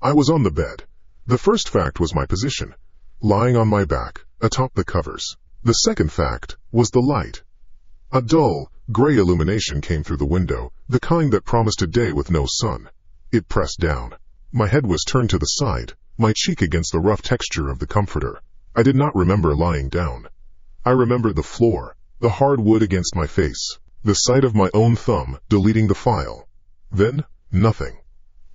I was on the bed. The first fact was my position, lying on my back, atop the covers. The second fact was the light. A dull, gray illumination came through the window, the kind that promised a day with no sun. It pressed down. My head was turned to the side, my cheek against the rough texture of the comforter. I did not remember lying down. I remembered the floor, the hard wood against my face, The sight of my own thumb deleting the file. Then, nothing.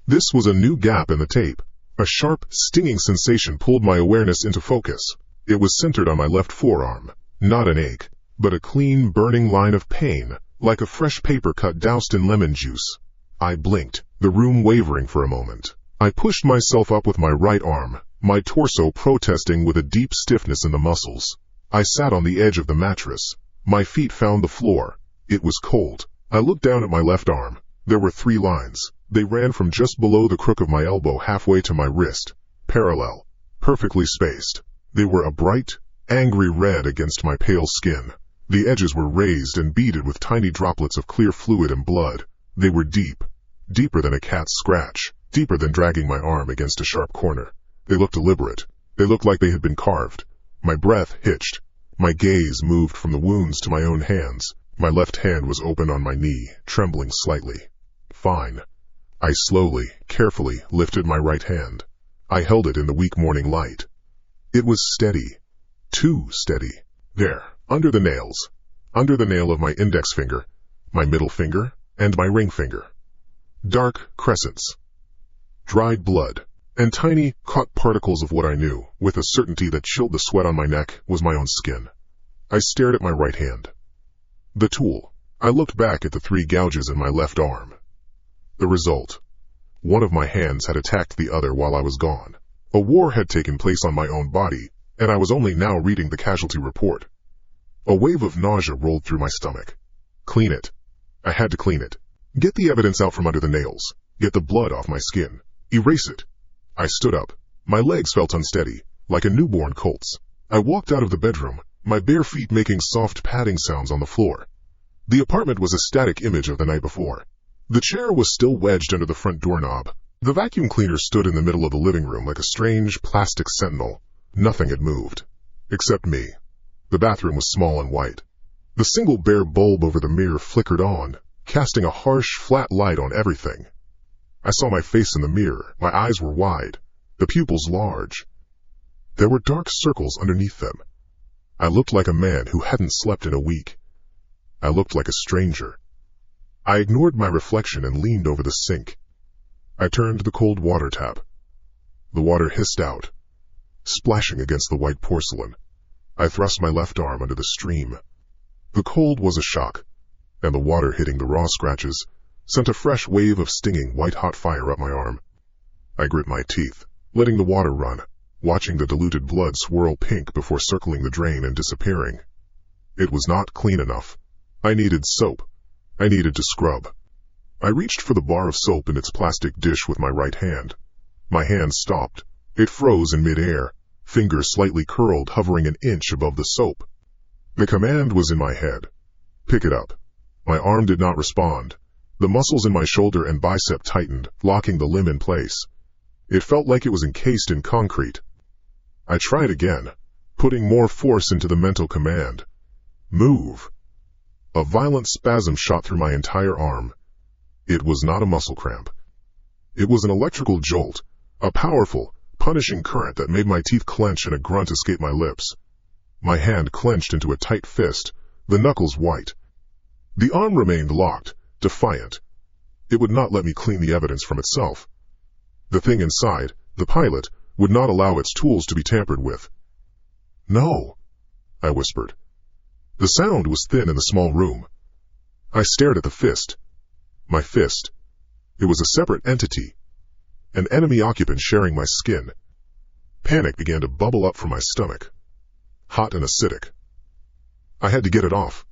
This was a new gap in the tape. A sharp, stinging sensation pulled my awareness into focus. It was centered on my left forearm. Not an ache, but a clean, burning line of pain, like a fresh paper cut doused in lemon juice. I blinked, the room wavering for a moment. I pushed myself up with my right arm, my torso protesting with a deep stiffness in the muscles. I sat on the edge of the mattress. My feet found the floor. It was cold. I looked down at my left arm. There were 3 lines. They ran from just below the crook of my elbow halfway to my wrist, parallel, perfectly spaced. They were a bright, angry red against my pale skin. The edges were raised and beaded with tiny droplets of clear fluid and blood. They were deep, deeper than a cat's scratch, deeper than dragging my arm against a sharp corner. They looked deliberate. They looked like they had been carved. My breath hitched. My gaze moved from the wounds to my own hands. My left hand was open on my knee, trembling slightly. Fine. I slowly, carefully lifted my right hand. I held it in the weak morning light. It was steady. Too steady. There, under the nails. Under the nail of my index finger, my middle finger, and my ring finger. Dark crescents. Dried blood. And tiny, caught particles of what I knew, with a certainty that chilled the sweat on my neck, was my own skin. I stared at my right hand. The tool. I looked back at the 3 gouges in my left arm. The result. One of my hands had attacked the other while I was gone. A war had taken place on my own body, and I was only now reading the casualty report. A wave of nausea rolled through my stomach. Clean it. I had to clean it. Get the evidence out from under the nails. Get the blood off my skin. Erase it. I stood up. My legs felt unsteady, like a newborn colt's. I walked out of the bedroom, my bare feet making soft padding sounds on the floor. The apartment was a static image of the night before. The chair was still wedged under the front doorknob. The vacuum cleaner stood in the middle of the living room like a strange plastic sentinel. Nothing had moved. Except me. The bathroom was small and white. The single bare bulb over the mirror flickered on, casting a harsh, flat light on everything. I saw my face in the mirror. My eyes were wide, the pupils large. There were dark circles underneath them. I looked like a man who hadn't slept in a week. I looked like a stranger. I ignored my reflection and leaned over the sink. I turned the cold water tap. The water hissed out, splashing against the white porcelain. I thrust my left arm under the stream. The cold was a shock, and the water hitting the raw scratches sent a fresh wave of stinging white-hot fire up my arm. I grit my teeth, letting the water run, watching the diluted blood swirl pink before circling the drain and disappearing. It was not clean enough. I needed soap. I needed to scrub. I reached for the bar of soap in its plastic dish with my right hand. My hand stopped. It froze in midair, fingers slightly curled, hovering an inch above the soap. The command was in my head. Pick it up. My arm did not respond. The muscles in my shoulder and bicep tightened, locking the limb in place. It felt like it was encased in concrete. I tried again, putting more force into the mental command. Move. A violent spasm shot through my entire arm. It was not a muscle cramp. It was an electrical jolt, a powerful, punishing current that made my teeth clench and a grunt escape my lips. My hand clenched into a tight fist, the knuckles white. The arm remained locked, defiant. It would not let me clean the evidence from itself. The thing inside, the pilot, would not allow its tools to be tampered with. No, I whispered. The sound was thin in the small room. I stared at the fist. My fist. It was a separate entity. An enemy occupant sharing my skin. Panic began to bubble up from my stomach. Hot and acidic. I had to get it off.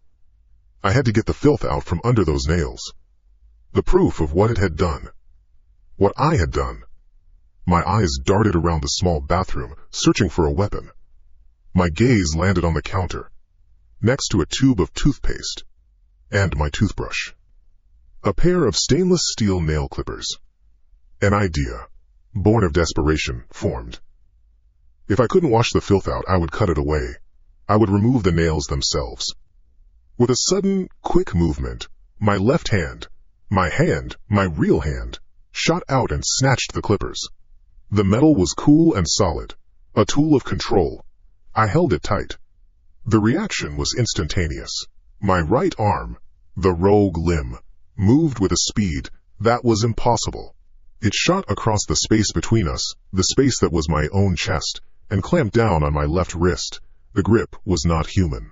I had to get the filth out from under those nails. The proof of what it had done. What I had done. My eyes darted around the small bathroom, searching for a weapon. My gaze landed on the counter, next to a tube of toothpaste, and my toothbrush. A pair of stainless steel nail clippers. An idea, born of desperation, formed. If I couldn't wash the filth out, I would cut it away. I would remove the nails themselves. With a sudden, quick movement, my left hand, my real hand, shot out and snatched the clippers. The metal was cool and solid, a tool of control. I held it tight. The reaction was instantaneous. My right arm, The rogue limb moved with a speed that was impossible. It shot across the space between us, the space that was my own chest, and clamped down on my left wrist. The grip was not human.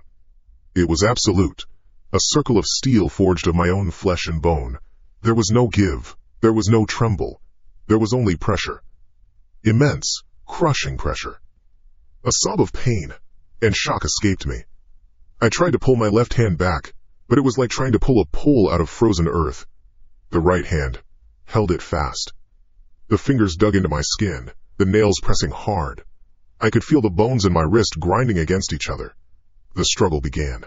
It was absolute, a circle of steel forged of my own flesh and bone. There was no give, there was no tremble, there was only pressure. Immense, crushing pressure. A sob of pain and shock escaped me. I tried to pull my left hand back, but it was like trying to pull a pole out of frozen earth. The right hand held it fast. The fingers dug into my skin, the nails pressing hard. I could feel the bones in my wrist grinding against each other. The struggle began.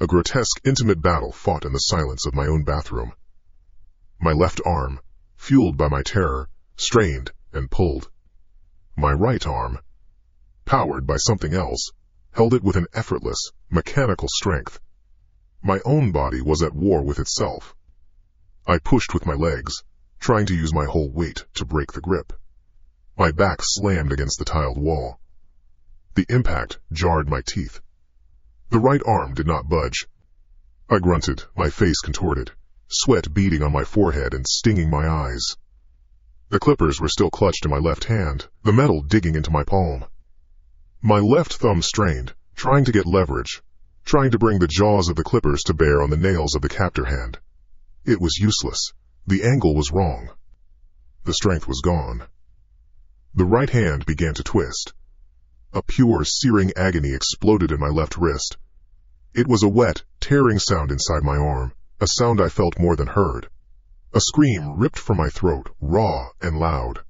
A grotesque, intimate battle fought in the silence of my own bathroom. My left arm, fueled by my terror, strained and pulled. My right arm, powered by something else, held it with an effortless, mechanical strength. My own body was at war with itself. I pushed with my legs, trying to use my whole weight to break the grip. My back slammed against the tiled wall. The impact jarred my teeth. The right arm did not budge. I grunted, my face contorted, sweat beading on my forehead and stinging my eyes. The clippers were still clutched in my left hand, the metal digging into my palm. My left thumb strained, trying to get leverage, trying to bring the jaws of the clippers to bear on the nails of the captor hand. It was useless. The angle was wrong. The strength was gone. The right hand began to twist. A pure, searing agony exploded in my left wrist. It was a wet, tearing sound inside my arm, a sound I felt more than heard. A scream ripped from my throat, raw and loud.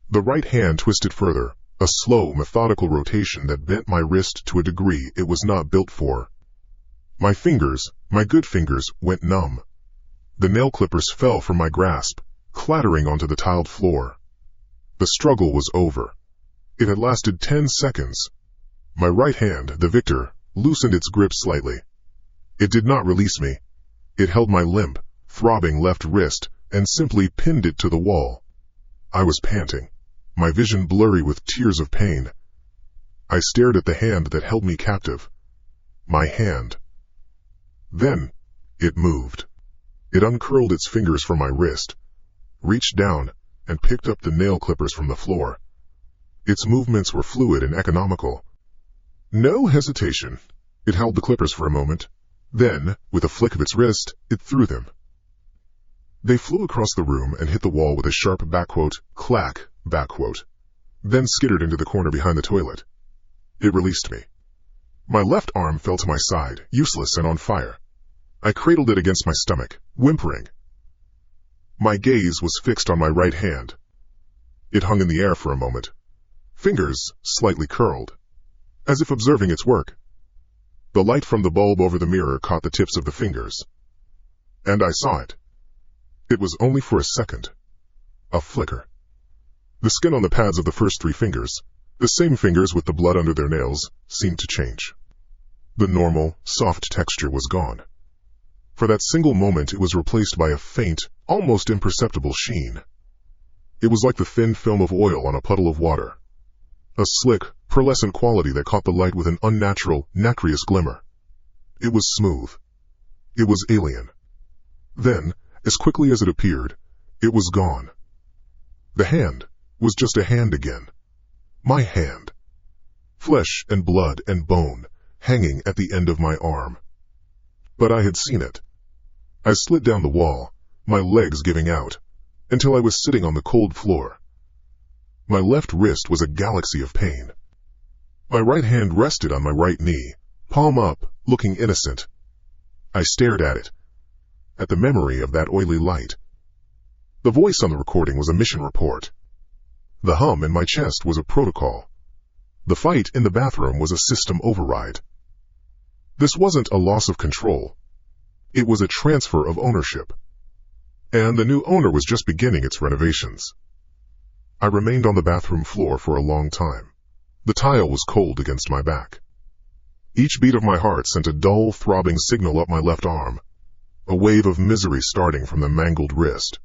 The right hand twisted further, a slow, methodical rotation that bent my wrist to a degree it was not built for. My fingers, my good fingers, went numb. The nail clippers fell from my grasp, clattering onto the tiled floor. The struggle was over. It had lasted 10 seconds. My right hand, the victor, loosened its grip slightly. It did not release me. It held my limp, throbbing left wrist and simply pinned it to the wall. I was panting, my vision blurry with tears of pain. I stared at the hand that held me captive. My hand. Then, it moved. It uncurled its fingers from my wrist, reached down, and picked up the nail clippers from the floor. Its movements were fluid and economical. No hesitation. It held the clippers for a moment. Then, with a flick of its wrist, it threw them. They flew across the room and hit the wall with a sharp clack, then skittered into the corner behind the toilet. It released me. My left arm fell to my side, useless and on fire. I cradled it against my stomach, whimpering. My gaze was fixed on my right hand. It hung in the air for a moment, fingers slightly curled, as if observing its work. The light from the bulb over the mirror caught the tips of the fingers, and I saw it. It was only for a second. A flicker. The skin on the pads of the first 3 fingers, the same fingers with the blood under their nails, seemed to change. The normal, soft texture was gone. For that single moment it was replaced by a faint, almost imperceptible sheen. It was like the thin film of oil on a puddle of water. A slick, pearlescent quality that caught the light with an unnatural, nacreous glimmer. It was smooth. It was alien. Then, as quickly as it appeared, it was gone. The hand was just a hand again. My hand. Flesh and blood and bone, hanging at the end of my arm. But I had seen it. I slid down the wall, my legs giving out, until I was sitting on the cold floor. My left wrist was a galaxy of pain. My right hand rested on my right knee, palm up, looking innocent. I stared at it, at the memory of that oily light. The voice on the recording was a mission report. The hum in my chest was a protocol. The fight in the bathroom was a system override. This wasn't a loss of control. It was a transfer of ownership. And the new owner was just beginning its renovations. I remained on the bathroom floor for a long time. The tile was cold against my back. Each beat of my heart sent a dull, throbbing signal up my left arm, a wave of misery starting from the mangled wrist.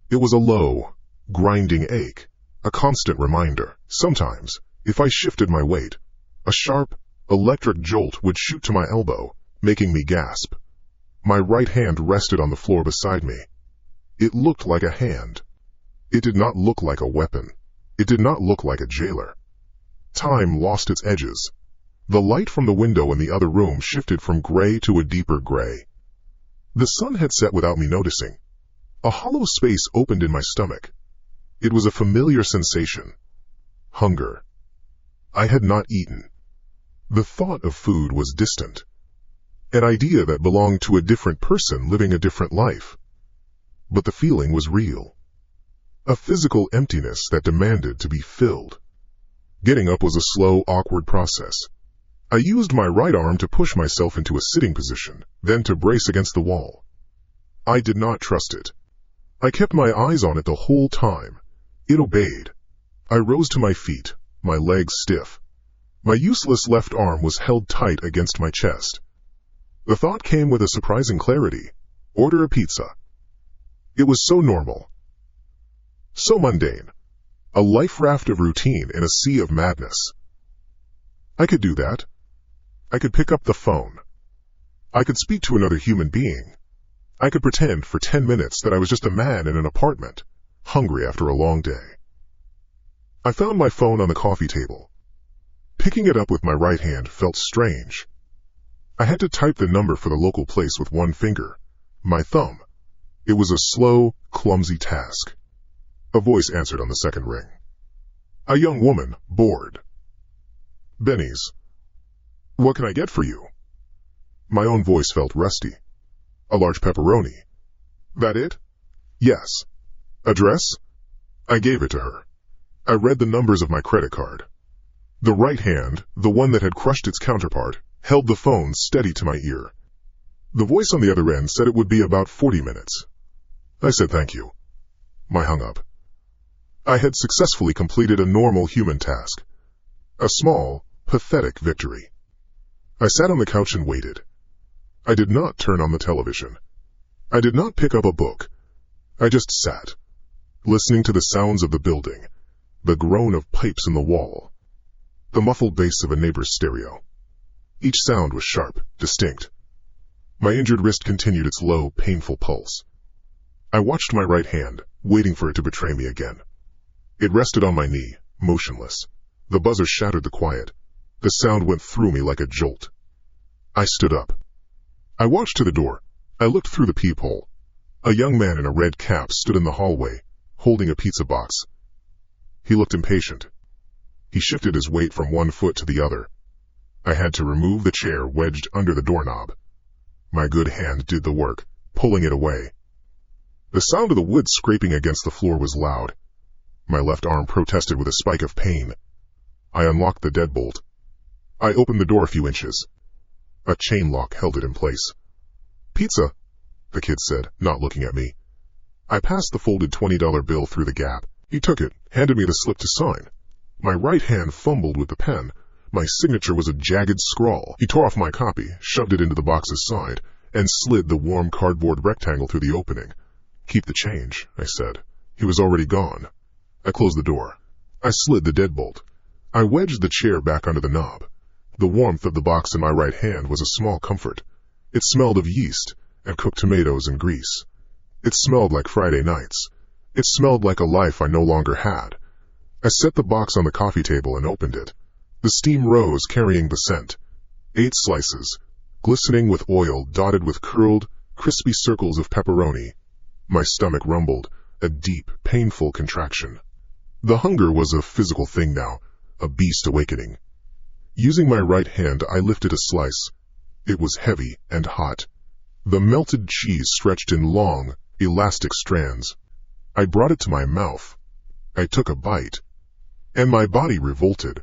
It was a low, grinding ache, a constant reminder. Sometimes, if I shifted my weight, a sharp, electric jolt would shoot to my elbow, making me gasp. My right hand rested on the floor beside me. It looked like a hand. It did not look like a weapon. It did not look like a jailer. Time lost its edges. The light from the window in the other room shifted from gray to a deeper gray. The sun had set without me noticing. A hollow space opened in my stomach. It was a familiar sensation. Hunger. I had not eaten. The thought of food was distant. An idea that belonged to a different person living a different life. But the feeling was real. A physical emptiness that demanded to be filled. Getting up was a slow, awkward process. I used my right arm to push myself into a sitting position, then to brace against the wall. I did not trust it. I kept my eyes on it the whole time. It obeyed. I rose to my feet, my legs stiff. My useless left arm was held tight against my chest. The thought came with a surprising clarity. Order a pizza. It was so normal. So mundane. A life raft of routine in a sea of madness. I could do that. I could pick up the phone. I could speak to another human being. I could pretend for 10 minutes that I was just a man in an apartment, hungry after a long day. I found my phone on the coffee table. Picking it up with my right hand felt strange. I had to type the number for the local place with one finger, my thumb. It was a slow, clumsy task. A voice answered on the second ring. A young woman, bored. Benny's. What can I get for you? My own voice felt rusty. A large pepperoni. That it? Yes. Address? I gave it to her. I read the numbers of my credit card. The right hand, the one that had crushed its counterpart, held the phone steady to my ear. The voice on the other end said it would be about 40 minutes. I said thank you. I hung up. I had successfully completed a normal human task. A small, pathetic victory. I sat on the couch and waited. I did not turn on the television. I did not pick up a book. I just sat, listening to the sounds of the building, the groan of pipes in the wall, the muffled bass of a neighbor's stereo. Each sound was sharp, distinct. My injured wrist continued its low, painful pulse. I watched my right hand, waiting for it to betray me again. It rested on my knee, motionless. The buzzer shattered the quiet. The sound went through me like a jolt. I stood up. I walked to the door. I looked through the peephole. A young man in a red cap stood in the hallway, holding a pizza box. He looked impatient. He shifted his weight from one foot to the other. I had to remove the chair wedged under the doorknob. My good hand did the work, pulling it away. The sound of the wood scraping against the floor was loud. My left arm protested with a spike of pain. I unlocked the deadbolt. I opened the door a few inches. A chain lock held it in place. Pizza, the kid said, not looking at me. I passed the folded $20 bill through the gap. He took it, handed me the slip to sign. My right hand fumbled with the pen. My signature was a jagged scrawl. He tore off my copy, shoved it into the box's side, and slid the warm cardboard rectangle through the opening. Keep the change, I said. He was already gone. I closed the door. I slid the deadbolt. I wedged the chair back under the knob. The warmth of the box in my right hand was a small comfort. It smelled of yeast and cooked tomatoes and grease. It smelled like Friday nights. It smelled like a life I no longer had. I set the box on the coffee table and opened it. The steam rose, carrying the scent. 8 slices, glistening with oil, dotted with curled, crispy circles of pepperoni. My stomach rumbled, a deep, painful contraction. The hunger was a physical thing now, a beast awakening. Using my right hand, I lifted a slice. It was heavy and hot. The melted cheese stretched in long, elastic strands. I brought it to my mouth. I took a bite, and my body revolted.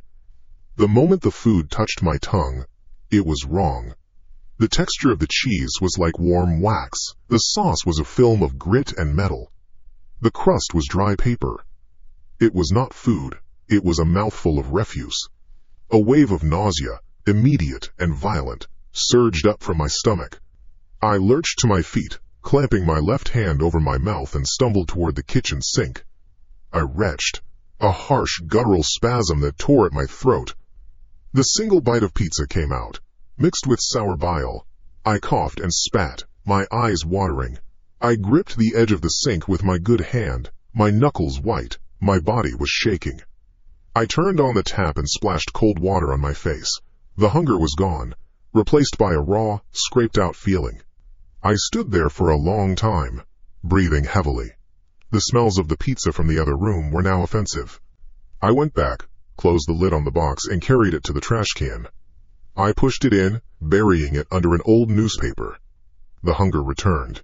The moment the food touched my tongue, it was wrong. The texture of the cheese was like warm wax. The sauce was a film of grit and metal. The crust was dry paper. It was not food. It was a mouthful of refuse. A wave of nausea, immediate and violent, surged up from my stomach. I lurched to my feet, clamping my left hand over my mouth, and stumbled toward the kitchen sink. I retched, a harsh guttural spasm that tore at my throat. The single bite of pizza came out, mixed with sour bile. I coughed and spat, my eyes watering. I gripped the edge of the sink with my good hand, my knuckles white, my body was shaking. I turned on the tap and splashed cold water on my face. The hunger was gone, replaced by a raw, scraped-out feeling. I stood there for a long time, breathing heavily. The smells of the pizza from the other room were now offensive. I went back, closed the lid on the box, and carried it to the trash can. I pushed it in, burying it under an old newspaper. The hunger returned.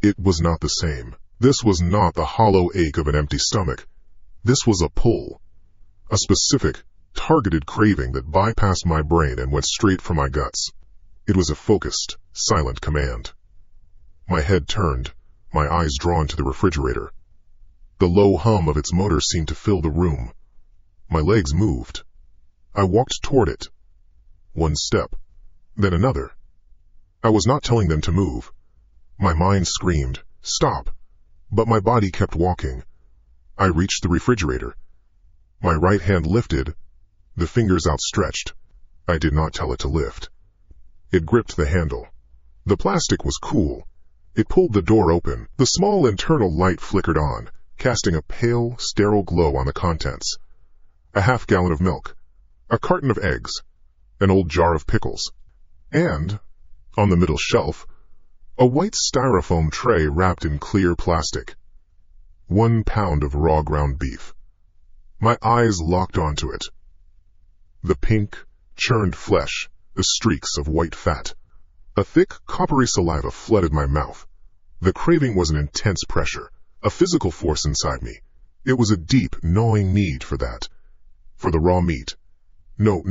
It was not the same. This was not the hollow ache of an empty stomach. This was a pull. A specific, targeted craving that bypassed my brain and went straight for my guts. It was a focused, silent command. My head turned, my eyes drawn to the refrigerator. The low hum of its motor seemed to fill the room. My legs moved. I walked toward it. One step, then another. I was not telling them to move. My mind screamed, "Stop!" But my body kept walking. I reached the refrigerator. My right hand lifted, the fingers outstretched. I did not tell it to lift. It gripped the handle. The plastic was cool. It pulled the door open. The small internal light flickered on, casting a pale, sterile glow on the contents. A half-gallon of milk, a carton of eggs, an old jar of pickles, and, on the middle shelf, a white styrofoam tray wrapped in clear plastic. 1 pound of raw ground beef. My eyes locked onto it. The pink, churned flesh, the streaks of white fat. A thick, coppery saliva flooded my mouth. The craving was an intense pressure, a physical force inside me. It was a deep, gnawing need for that. For the raw meat. No.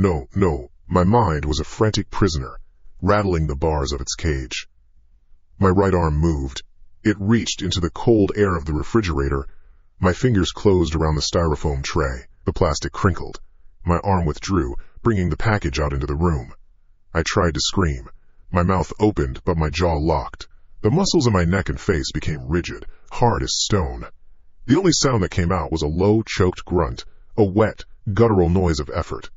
My mind was a frantic prisoner, rattling the bars of its cage. My right arm moved. It reached into the cold air of the refrigerator. My fingers closed around the styrofoam tray. The plastic crinkled. My arm withdrew, bringing the package out into the room. I tried to scream. My mouth opened, but my jaw locked. The muscles in my neck and face became rigid, hard as stone. The only sound that came out was a low, choked grunt, a wet, guttural noise of effort.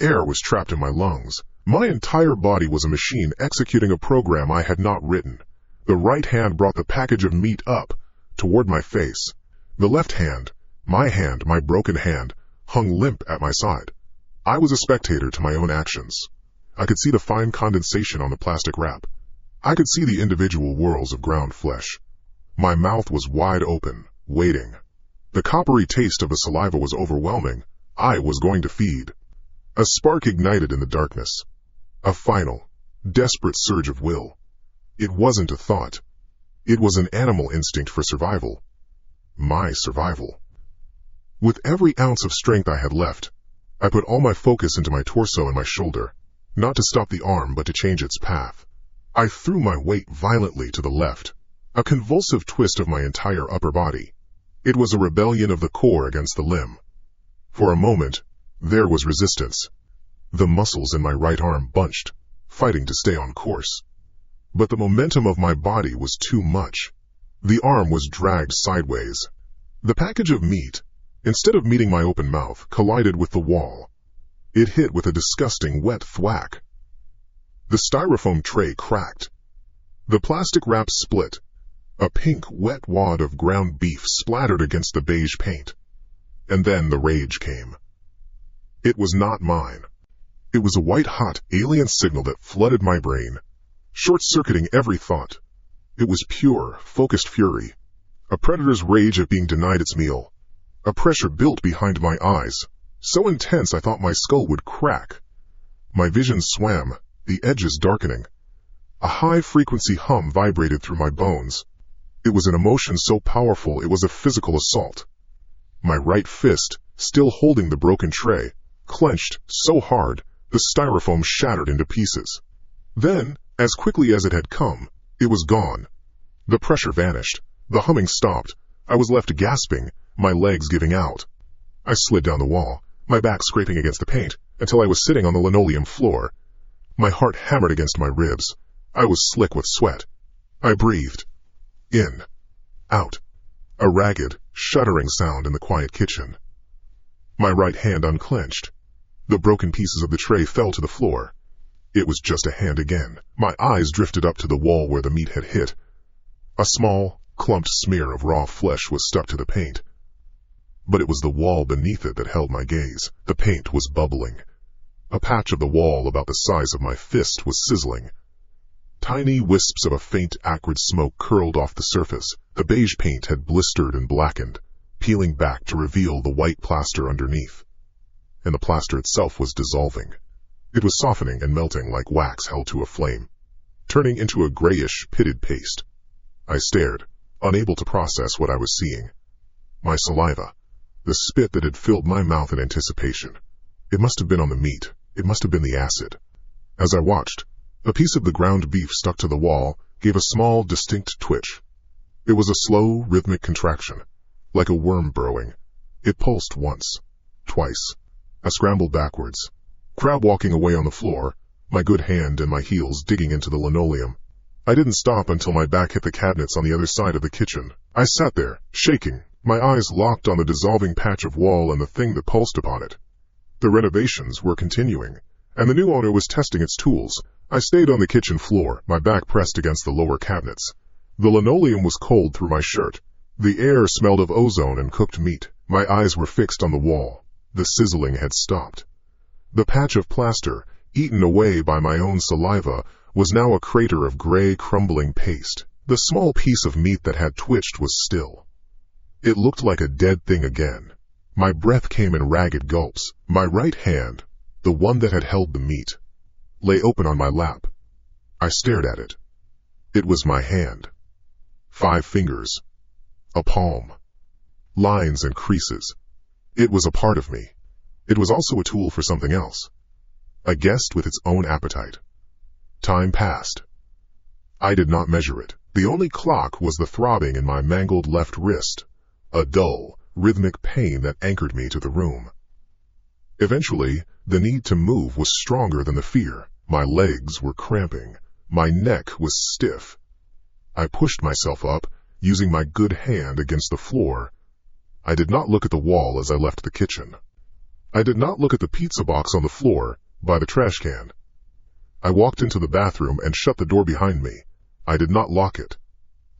Air was trapped in my lungs. My entire body was a machine executing a program I had not written. The right hand brought the package of meat up, toward my face. The left hand, my broken hand, hung limp at my side. I was a spectator to my own actions. I could see the fine condensation on the plastic wrap. I could see the individual whorls of ground flesh. My mouth was wide open, waiting. The coppery taste of the saliva was overwhelming. I was going to feed. A spark ignited in the darkness. A final, desperate surge of will. It wasn't a thought. It was an animal instinct for survival. My survival. With every ounce of strength I had left, I put all my focus into my torso and my shoulder, not to stop the arm but to change its path. I threw my weight violently to the left, a convulsive twist of my entire upper body. It was a rebellion of the core against the limb. For a moment, there was resistance. The muscles in my right arm bunched, fighting to stay on course. But the momentum of my body was too much. The arm was dragged sideways. The package of meat, instead of meeting my open mouth, collided with the wall. It hit with a disgusting wet thwack. The styrofoam tray cracked. The plastic wrap split. A pink, wet wad of ground beef splattered against the beige paint. And then the rage came. It was not mine. It was a white-hot, alien signal that flooded my brain, short-circuiting every thought. It was pure, focused fury. A predator's rage at being denied its meal. A pressure built behind my eyes, so intense I thought my skull would crack. My vision swam, the edges darkening. A high-frequency hum vibrated through my bones. It was an emotion so powerful it was a physical assault. My right fist, still holding the broken tray, clenched so hard, the styrofoam shattered into pieces. Then, as quickly as it had come, it was gone. The pressure vanished. The humming stopped. I was left gasping, my legs giving out. I slid down the wall, my back scraping against the paint, until I was sitting on the linoleum floor. My heart hammered against my ribs. I was slick with sweat. I breathed. In. Out. A ragged, shuddering sound in the quiet kitchen. My right hand unclenched. The broken pieces of the tray fell to the floor. It was just a hand again. My eyes drifted up to the wall where the meat had hit. A small, clumped smear of raw flesh was stuck to the paint. But it was the wall beneath it that held my gaze. The paint was bubbling. A patch of the wall about the size of my fist was sizzling. Tiny wisps of a faint, acrid smoke curled off the surface. The beige paint had blistered and blackened, peeling back to reveal the white plaster underneath. And the plaster itself was dissolving. It was softening and melting like wax held to a flame, turning into a grayish, pitted paste. I stared, unable to process what I was seeing. My saliva, the spit that had filled my mouth in anticipation. It must have been on the meat. It must have been the acid. As I watched, a piece of the ground beef stuck to the wall gave a small, distinct twitch. It was a slow, rhythmic contraction, like a worm burrowing. It pulsed once, twice. I scrambled backwards, crab walking away on the floor, my good hand and my heels digging into the linoleum. I didn't stop until my back hit the cabinets on the other side of the kitchen. I sat there, shaking, my eyes locked on the dissolving patch of wall and the thing that pulsed upon it. The renovations were continuing, and the new owner was testing its tools. I stayed on the kitchen floor, my back pressed against the lower cabinets. The linoleum was cold through my shirt. The air smelled of ozone and cooked meat. My eyes were fixed on the wall. The sizzling had stopped. The patch of plaster, eaten away by my own saliva, was now a crater of gray, crumbling paste. The small piece of meat that had twitched was still. It looked like a dead thing again. My breath came in ragged gulps. My right hand, the one that had held the meat, lay open on my lap. I stared at it. It was my hand. 5 fingers. A palm. Lines and creases. It was a part of me. It was also a tool for something else. A guest with its own appetite. Time passed. I did not measure it. The only clock was the throbbing in my mangled left wrist, a dull, rhythmic pain that anchored me to the room. Eventually, the need to move was stronger than the fear. My legs were cramping. My neck was stiff. I pushed myself up, using my good hand against the floor. I did not look at the wall as I left the kitchen. I did not look at the pizza box on the floor by the trash can. I walked into the bathroom and shut the door behind me. I did not lock it.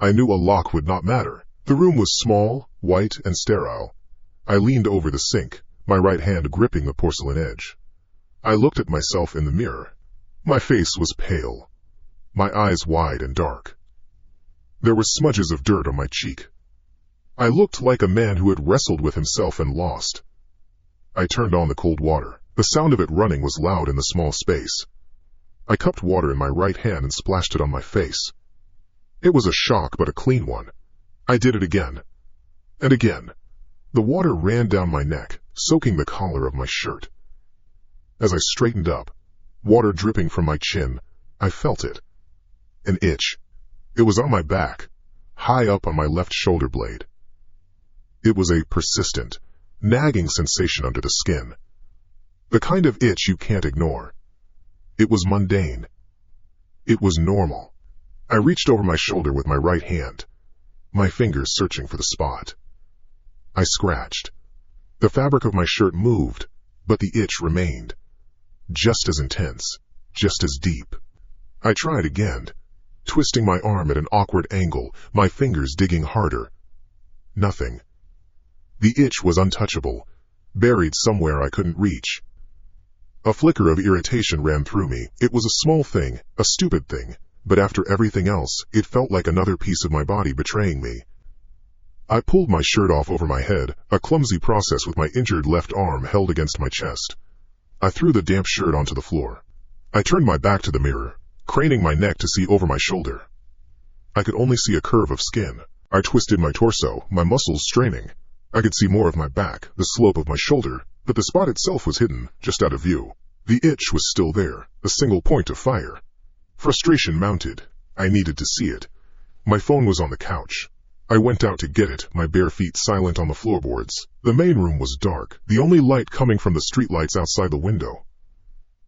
I knew a lock would not matter. The room was small, white, and sterile. I leaned over the sink, my right hand gripping the porcelain edge. I looked at myself in the mirror. My face was pale, my eyes wide and dark. There were smudges of dirt on my cheek. I looked like a man who had wrestled with himself and lost. I turned on the cold water. The sound of it running was loud in the small space. I cupped water in my right hand and splashed it on my face. It was a shock, but a clean one. I did it again. And again. The water ran down my neck, soaking the collar of my shirt. As I straightened up, water dripping from my chin, I felt it. An itch. It was on my back, high up on my left shoulder blade. It was a persistent, nagging sensation under the skin. The kind of itch you can't ignore. It was mundane. It was normal. I reached over my shoulder with my right hand, my fingers searching for the spot. I scratched. The fabric of my shirt moved, but the itch remained. Just as intense, just as deep. I tried again, twisting my arm at an awkward angle, my fingers digging harder. Nothing. The itch was untouchable, buried somewhere I couldn't reach. A flicker of irritation ran through me. It was a small thing, a stupid thing, but after everything else, it felt like another piece of my body betraying me. I pulled my shirt off over my head, a clumsy process with my injured left arm held against my chest. I threw the damp shirt onto the floor. I turned my back to the mirror, craning my neck to see over my shoulder. I could only see a curve of skin. I twisted my torso, my muscles straining. I could see more of my back, the slope of my shoulder, but the spot itself was hidden, just out of view. The itch was still there, a single point of fire. Frustration mounted. I needed to see it. My phone was on the couch. I went out to get it, my bare feet silent on the floorboards. The main room was dark, the only light coming from the streetlights outside the window.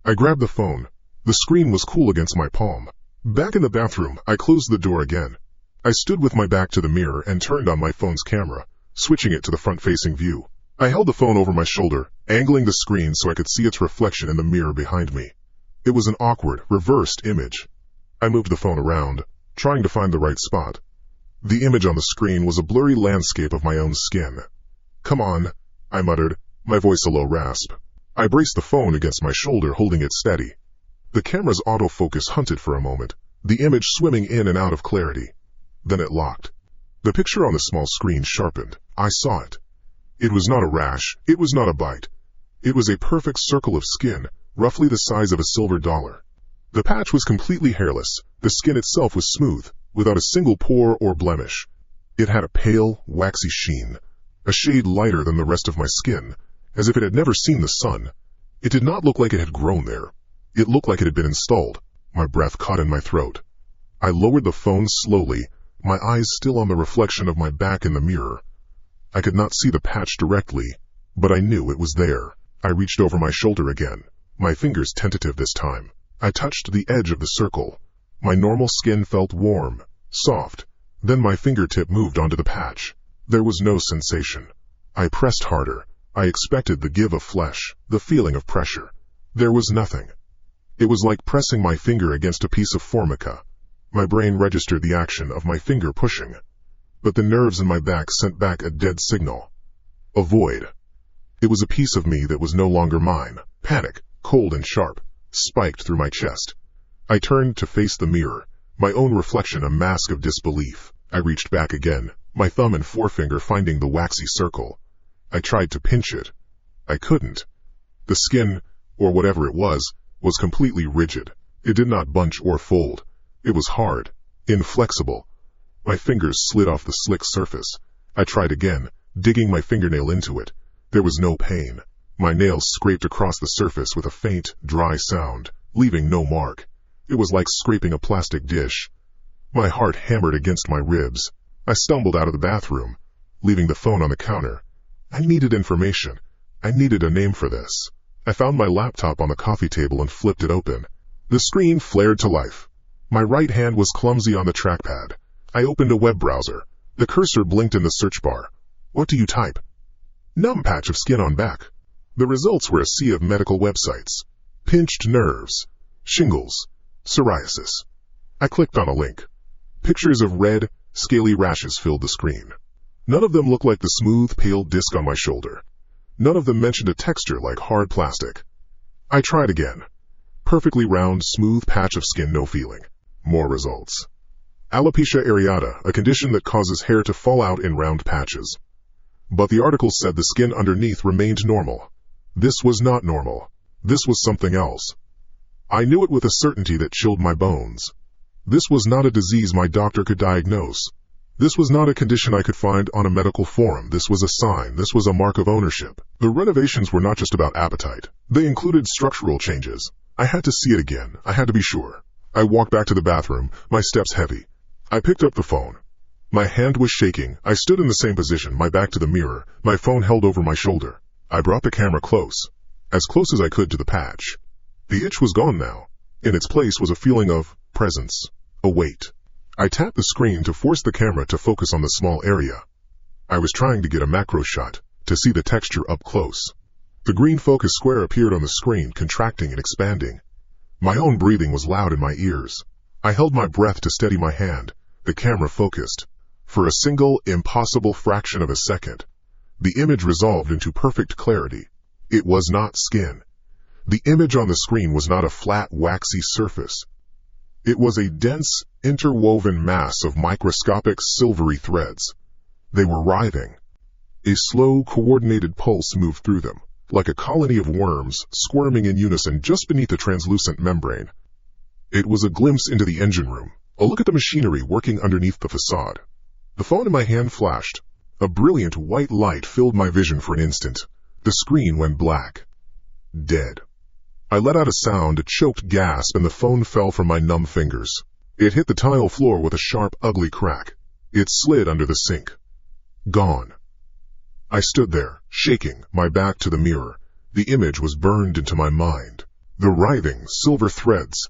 I grabbed the phone. The screen was cool against my palm. Back in the bathroom, I closed the door again. I stood with my back to the mirror and turned on my phone's camera, switching it to the front-facing view. I held the phone over my shoulder, angling the screen so I could see its reflection in the mirror behind me. It was an awkward, reversed image. I moved the phone around, trying to find the right spot. The image on the screen was a blurry landscape of my own skin. "Come on," I muttered, my voice a low rasp. I braced the phone against my shoulder, holding it steady. The camera's autofocus hunted for a moment, the image swimming in and out of clarity. Then it locked. The picture on the small screen sharpened. I saw it. It was not a rash, it was not a bite. It was a perfect circle of skin, roughly the size of a silver dollar. The patch was completely hairless, the skin itself was smooth, without a single pore or blemish. It had a pale, waxy sheen, a shade lighter than the rest of my skin, as if it had never seen the sun. It did not look like it had grown there. It looked like it had been installed. My breath caught in my throat. I lowered the phone slowly, my eyes still on the reflection of my back in the mirror. I could not see the patch directly, but I knew it was there. I reached over my shoulder again, my fingers tentative this time. I touched the edge of the circle. My normal skin felt warm, soft. Then my fingertip moved onto the patch. There was no sensation. I pressed harder. I expected the give of flesh, the feeling of pressure. There was nothing. It was like pressing my finger against a piece of formica. My brain registered the action of my finger pushing, but the nerves in my back sent back a dead signal. A void. It was a piece of me that was no longer mine. Panic, cold and sharp, spiked through my chest. I turned to face the mirror, my own reflection a mask of disbelief. I reached back again, my thumb and forefinger finding the waxy circle. I tried to pinch it. I couldn't. The skin, or whatever it was completely rigid. It did not bunch or fold. It was hard, inflexible. My fingers slid off the slick surface. I tried again, digging my fingernail into it. There was no pain. My nails scraped across the surface with a faint, dry sound, leaving no mark. It was like scraping a plastic dish. My heart hammered against my ribs. I stumbled out of the bathroom, leaving the phone on the counter. I needed information. I needed a name for this. I found my laptop on the coffee table and flipped it open. The screen flared to life. My right hand was clumsy on the trackpad. I opened a web browser. The cursor blinked in the search bar. What do you type? Numb patch of skin on back. The results were a sea of medical websites. Pinched nerves, shingles, psoriasis. I clicked on a link. Pictures of red, scaly rashes filled the screen. None of them looked like the smooth, pale disc on my shoulder. None of them mentioned a texture like hard plastic. I tried again. Perfectly round, smooth patch of skin, no feeling. More results. Alopecia areata, a condition that causes hair to fall out in round patches. But the article said the skin underneath remained normal. This was not normal. This was something else. I knew it with a certainty that chilled my bones. This was not a disease my doctor could diagnose. This was not a condition I could find on a medical forum. This was a sign. This was a mark of ownership. The renovations were not just about appetite. They included structural changes. I had to see it again. I had to be sure. I walked back to the bathroom, my steps heavy. I picked up the phone. My hand was shaking. I stood in the same position, my back to the mirror, my phone held over my shoulder. I brought the camera close as I could to the patch. The itch was gone now. In its place was a feeling of presence, a weight. I tapped the screen to force the camera to focus on the small area. I was trying to get a macro shot, to see the texture up close. The green focus square appeared on the screen, contracting and expanding. My own breathing was loud in my ears. I held my breath to steady my hand. The camera focused. For a single, impossible fraction of a second, the image resolved into perfect clarity. It was not skin. The image on the screen was not a flat, waxy surface. It was a dense, interwoven mass of microscopic, silvery threads. They were writhing. A slow, coordinated pulse moved through them, like a colony of worms squirming in unison just beneath the translucent membrane. It was a glimpse into the engine room, a look at the machinery working underneath the facade. The phone in my hand flashed. A brilliant white light filled my vision for an instant. The screen went black. Dead. I let out a sound, a choked gasp, and the phone fell from my numb fingers. It hit the tile floor with a sharp, ugly crack. It slid under the sink. Gone. I stood there, shaking, my back to the mirror. The image was burned into my mind. The writhing, silver threads.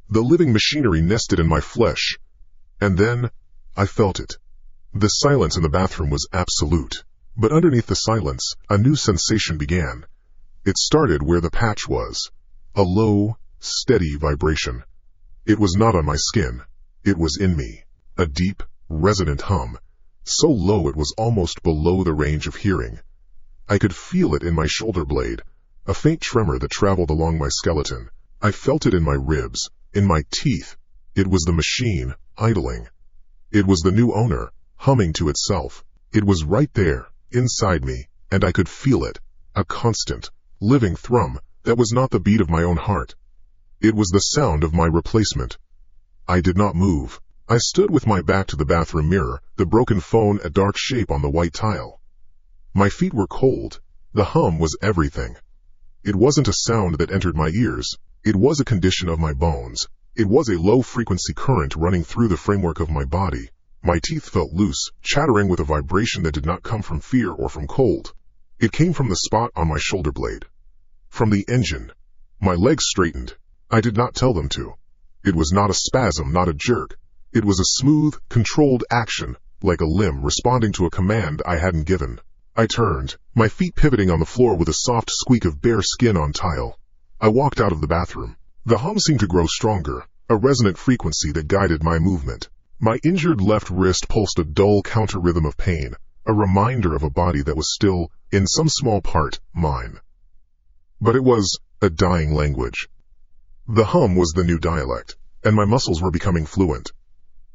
The living machinery nested in my flesh. And then, I felt it. The silence in the bathroom was absolute. But underneath the silence, a new sensation began. It started where the patch was. A low, steady vibration. It was not on my skin. It was in me. A deep, resonant hum, so low it was almost below the range of hearing. I could feel it in my shoulder blade, a faint tremor that traveled along my skeleton. I felt it in my ribs, in my teeth. It was the machine, idling. It was the new owner, humming to itself. It was right there, inside me, and I could feel it, a constant, living thrum that was not the beat of my own heart. It was the sound of my replacement. I did not move. I stood with my back to the bathroom mirror, the broken phone a dark shape on the white tile. My feet were cold. The hum was everything. It wasn't a sound that entered my ears. It was a condition of my bones. It was a low-frequency current running through the framework of my body. My teeth felt loose, chattering with a vibration that did not come from fear or from cold. It came from the spot on my shoulder blade. From the engine. My legs straightened. I did not tell them to. It was not a spasm, not a jerk. It was a smooth, controlled action, like a limb responding to a command I hadn't given. I turned, my feet pivoting on the floor with a soft squeak of bare skin on tile. I walked out of the bathroom. The hum seemed to grow stronger, a resonant frequency that guided my movement. My injured left wrist pulsed a dull counter-rhythm of pain, a reminder of a body that was still, in some small part, mine. But it was a dying language. The hum was the new dialect, and my muscles were becoming fluent.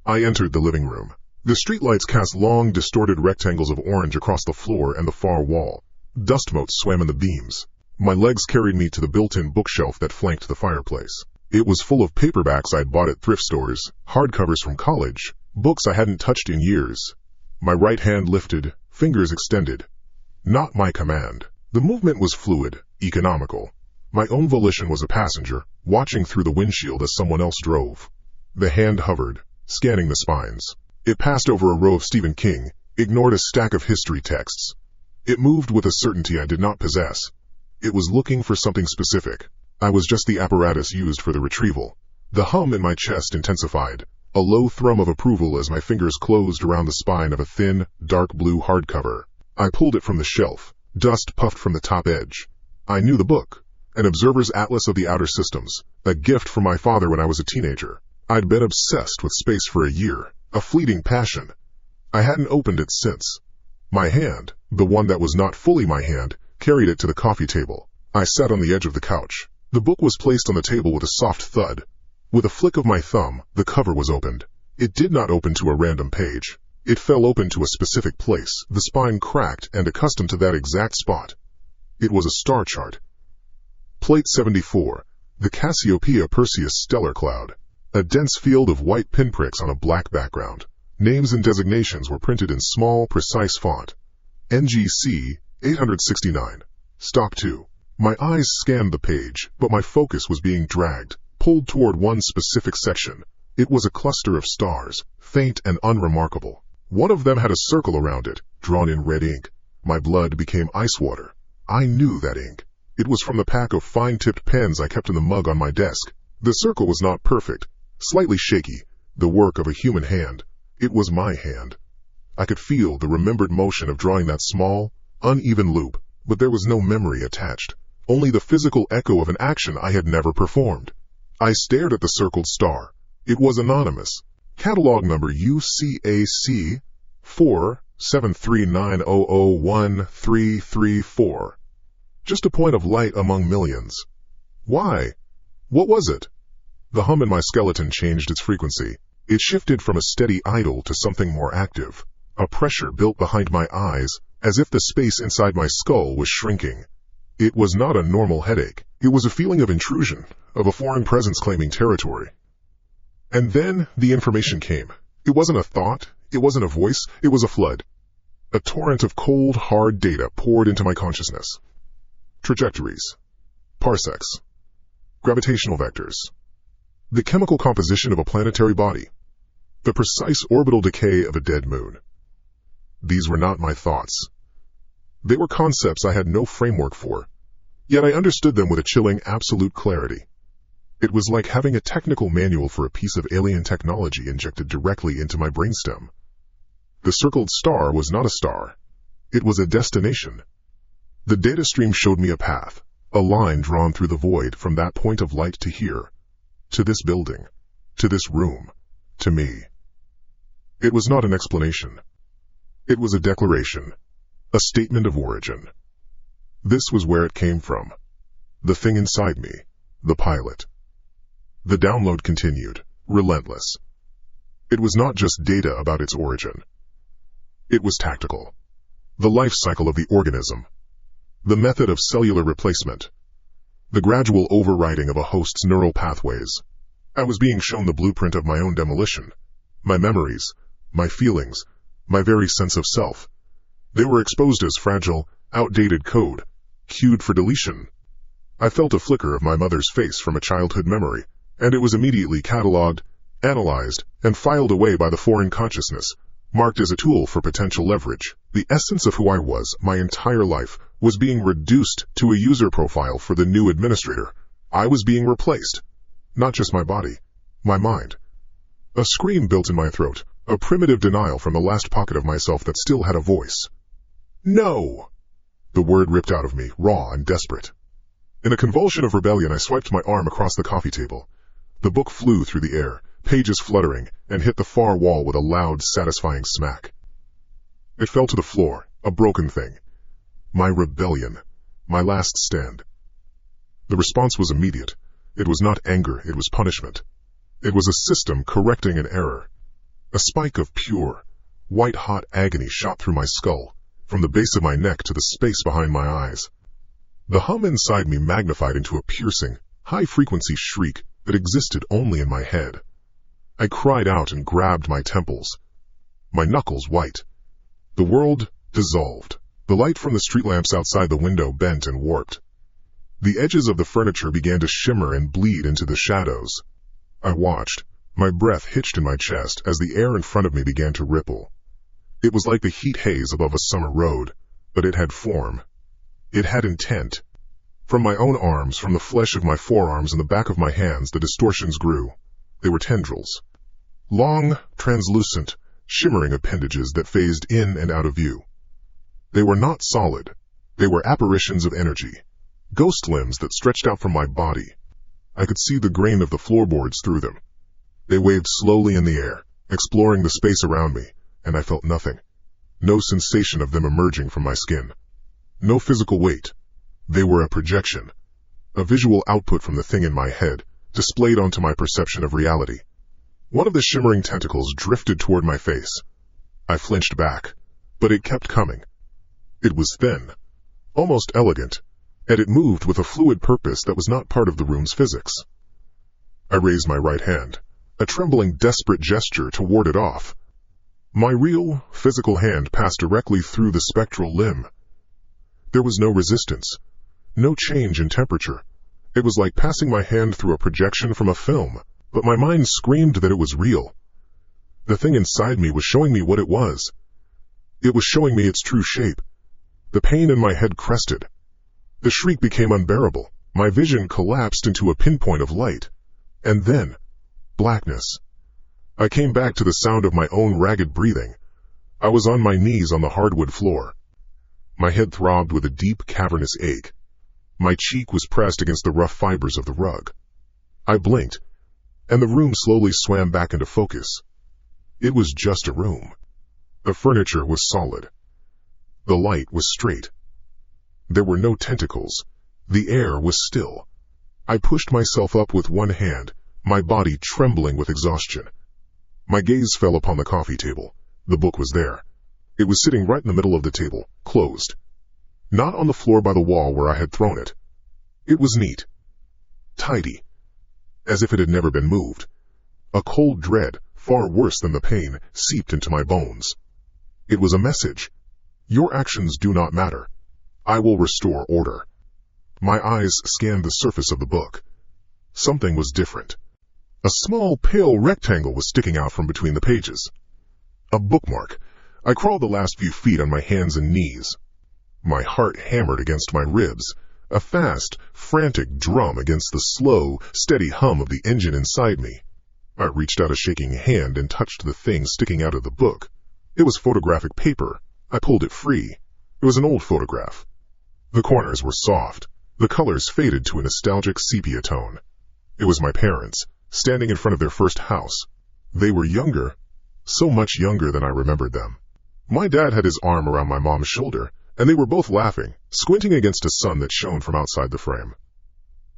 I entered the living room. The streetlights cast long, distorted rectangles of orange across the floor and the far wall. Dust motes swam in the beams. My legs carried me to the built-in bookshelf that flanked the fireplace. It was full of paperbacks I'd bought at thrift stores, hardcovers from college, books I hadn't touched in years. My right hand lifted, fingers extended. Not my command. The movement was fluid, economical. My own volition was a passenger, watching through the windshield as someone else drove. The hand hovered, scanning the spines. It passed over a row of Stephen King, ignored a stack of history texts. It moved with a certainty I did not possess. It was looking for something specific. I was just the apparatus used for the retrieval. The hum in my chest intensified, a low thrum of approval as my fingers closed around the spine of a thin, dark blue hardcover. I pulled it from the shelf. Dust puffed from the top edge. I knew the book. An Observer's Atlas of the Outer Systems, a gift from my father when I was a teenager. I'd been obsessed with space for a year, a fleeting passion. I hadn't opened it since. My hand, the one that was not fully my hand, carried it to the coffee table. I sat on the edge of the couch. The book was placed on the table with a soft thud. With a flick of my thumb, the cover was opened. It did not open to a random page. It fell open to a specific place, the spine cracked and accustomed to that exact spot. It was a star chart. Plate 74, the Cassiopeia Perseus stellar cloud. A dense field of white pinpricks on a black background. Names and designations were printed in small, precise font. NGC 869. Stock 2. My eyes scanned the page, but my focus was being dragged, pulled toward one specific section. It was a cluster of stars, faint and unremarkable. One of them had a circle around it, drawn in red ink. My blood became ice water. I knew that ink. It was from the pack of fine-tipped pens I kept in the mug on my desk. The circle was not perfect, slightly shaky, the work of a human hand. It was my hand. I could feel the remembered motion of drawing that small, uneven loop, but there was no memory attached, only the physical echo of an action I had never performed. I stared at the circled star. It was anonymous. Catalog number UCAC 47390013334. Just a point of light among millions. Why? What was it? The hum in my skeleton changed its frequency. It shifted from a steady idle to something more active. A pressure built behind my eyes, as if the space inside my skull was shrinking. It was not a normal headache. It was a feeling of intrusion, of a foreign presence claiming territory. And then the information came. It wasn't a thought, it wasn't a voice, it was a flood. A torrent of cold, hard data poured into my consciousness. Trajectories. Parsecs. Gravitational vectors. The chemical composition of a planetary body. The precise orbital decay of a dead moon. These were not my thoughts. They were concepts I had no framework for, yet I understood them with a chilling, absolute clarity. It was like having a technical manual for a piece of alien technology injected directly into my brainstem. The circled star was not a star. It was a destination. The data stream showed me a path, A line drawn through the void from that point of light to here, to this building, to this room, to me. It was not an explanation. It was a declaration, a statement of origin. This was where it came from. The thing inside me, the pilot. The download continued, relentless. It was not just data about its origin. It was tactical. The life cycle of the organism. The method of cellular replacement. The gradual overriding of a host's neural pathways. I was being shown the blueprint of my own demolition. My memories, my feelings, my very sense of self. They were exposed as fragile, outdated code, queued for deletion. I felt a flicker of my mother's face from a childhood memory, and it was immediately catalogued, analyzed, and filed away by the foreign consciousness, marked as a tool for potential leverage. The essence of who I was, my entire life, was being reduced to a user profile for the new administrator. I was being replaced. Not just my body, my mind. A scream built in my throat, a primitive denial from the last pocket of myself that still had a voice. No! The word ripped out of me, raw and desperate. In a convulsion of rebellion, I swiped my arm across the coffee table. The book flew through the air, pages fluttering, and hit the far wall with a loud, satisfying smack. It fell to the floor, a broken thing. My rebellion. My last stand. The response was immediate. It was not anger, it was punishment. It was a system correcting an error. A spike of pure, white-hot agony shot through my skull, from the base of my neck to the space behind my eyes. The hum inside me magnified into a piercing, high-frequency shriek that existed only in my head. I cried out and grabbed my temples, my knuckles white. The world dissolved. The light from the street lamps outside the window bent and warped. The edges of the furniture began to shimmer and bleed into the shadows. I watched, my breath hitched in my chest as the air in front of me began to ripple. It was like the heat haze above a summer road, but it had form. It had intent. From my own arms, from the flesh of my forearms and the back of my hands, the distortions grew. They were tendrils. Long, translucent, shimmering appendages that phased in and out of view. They were not solid. They were apparitions of energy. Ghost limbs that stretched out from my body. I could see the grain of the floorboards through them. They waved slowly in the air, exploring the space around me, and I felt nothing. No sensation of them emerging from my skin. No physical weight. They were a projection. A visual output from the thing in my head, displayed onto my perception of reality. One of the shimmering tentacles drifted toward my face. I flinched back, but it kept coming. It was thin, almost elegant, and it moved with a fluid purpose that was not part of the room's physics. I raised my right hand, a trembling, desperate gesture to ward it off. My real, physical hand passed directly through the spectral limb. There was no resistance, no change in temperature. It was like passing my hand through a projection from a film, but my mind screamed that it was real. The thing inside me was showing me what it was. It was showing me its true shape. The pain in my head crested. The shriek became unbearable. My vision collapsed into a pinpoint of light. And then, blackness. I came back to the sound of my own ragged breathing. I was on my knees on the hardwood floor. My head throbbed with a deep, cavernous ache. My cheek was pressed against the rough fibers of the rug. I blinked, and the room slowly swam back into focus. It was just a room. The furniture was solid. The light was straight. There were no tentacles. The air was still. I pushed myself up with one hand, my body trembling with exhaustion. My gaze fell upon the coffee table. The book was there. It was sitting right in the middle of the table, closed. Not on the floor by the wall where I had thrown it. It was neat. Tidy. As if it had never been moved. A cold dread, far worse than the pain, seeped into my bones. It was a message. Your actions do not matter. I will restore order. My eyes scanned the surface of the book. Something was different. A small, pale rectangle was sticking out from between the pages. A bookmark. I crawled the last few feet on my hands and knees. My heart hammered against my ribs, a fast, frantic drum against the slow, steady hum of the engine inside me. I reached out a shaking hand and touched the thing sticking out of the book. It was photographic paper. I pulled it free. It was an old photograph. The corners were soft. The colors faded to a nostalgic sepia tone. It was my parents, standing in front of their first house. They were younger, so much younger than I remembered them. My dad had his arm around my mom's shoulder, and they were both laughing, squinting against a sun that shone from outside the frame.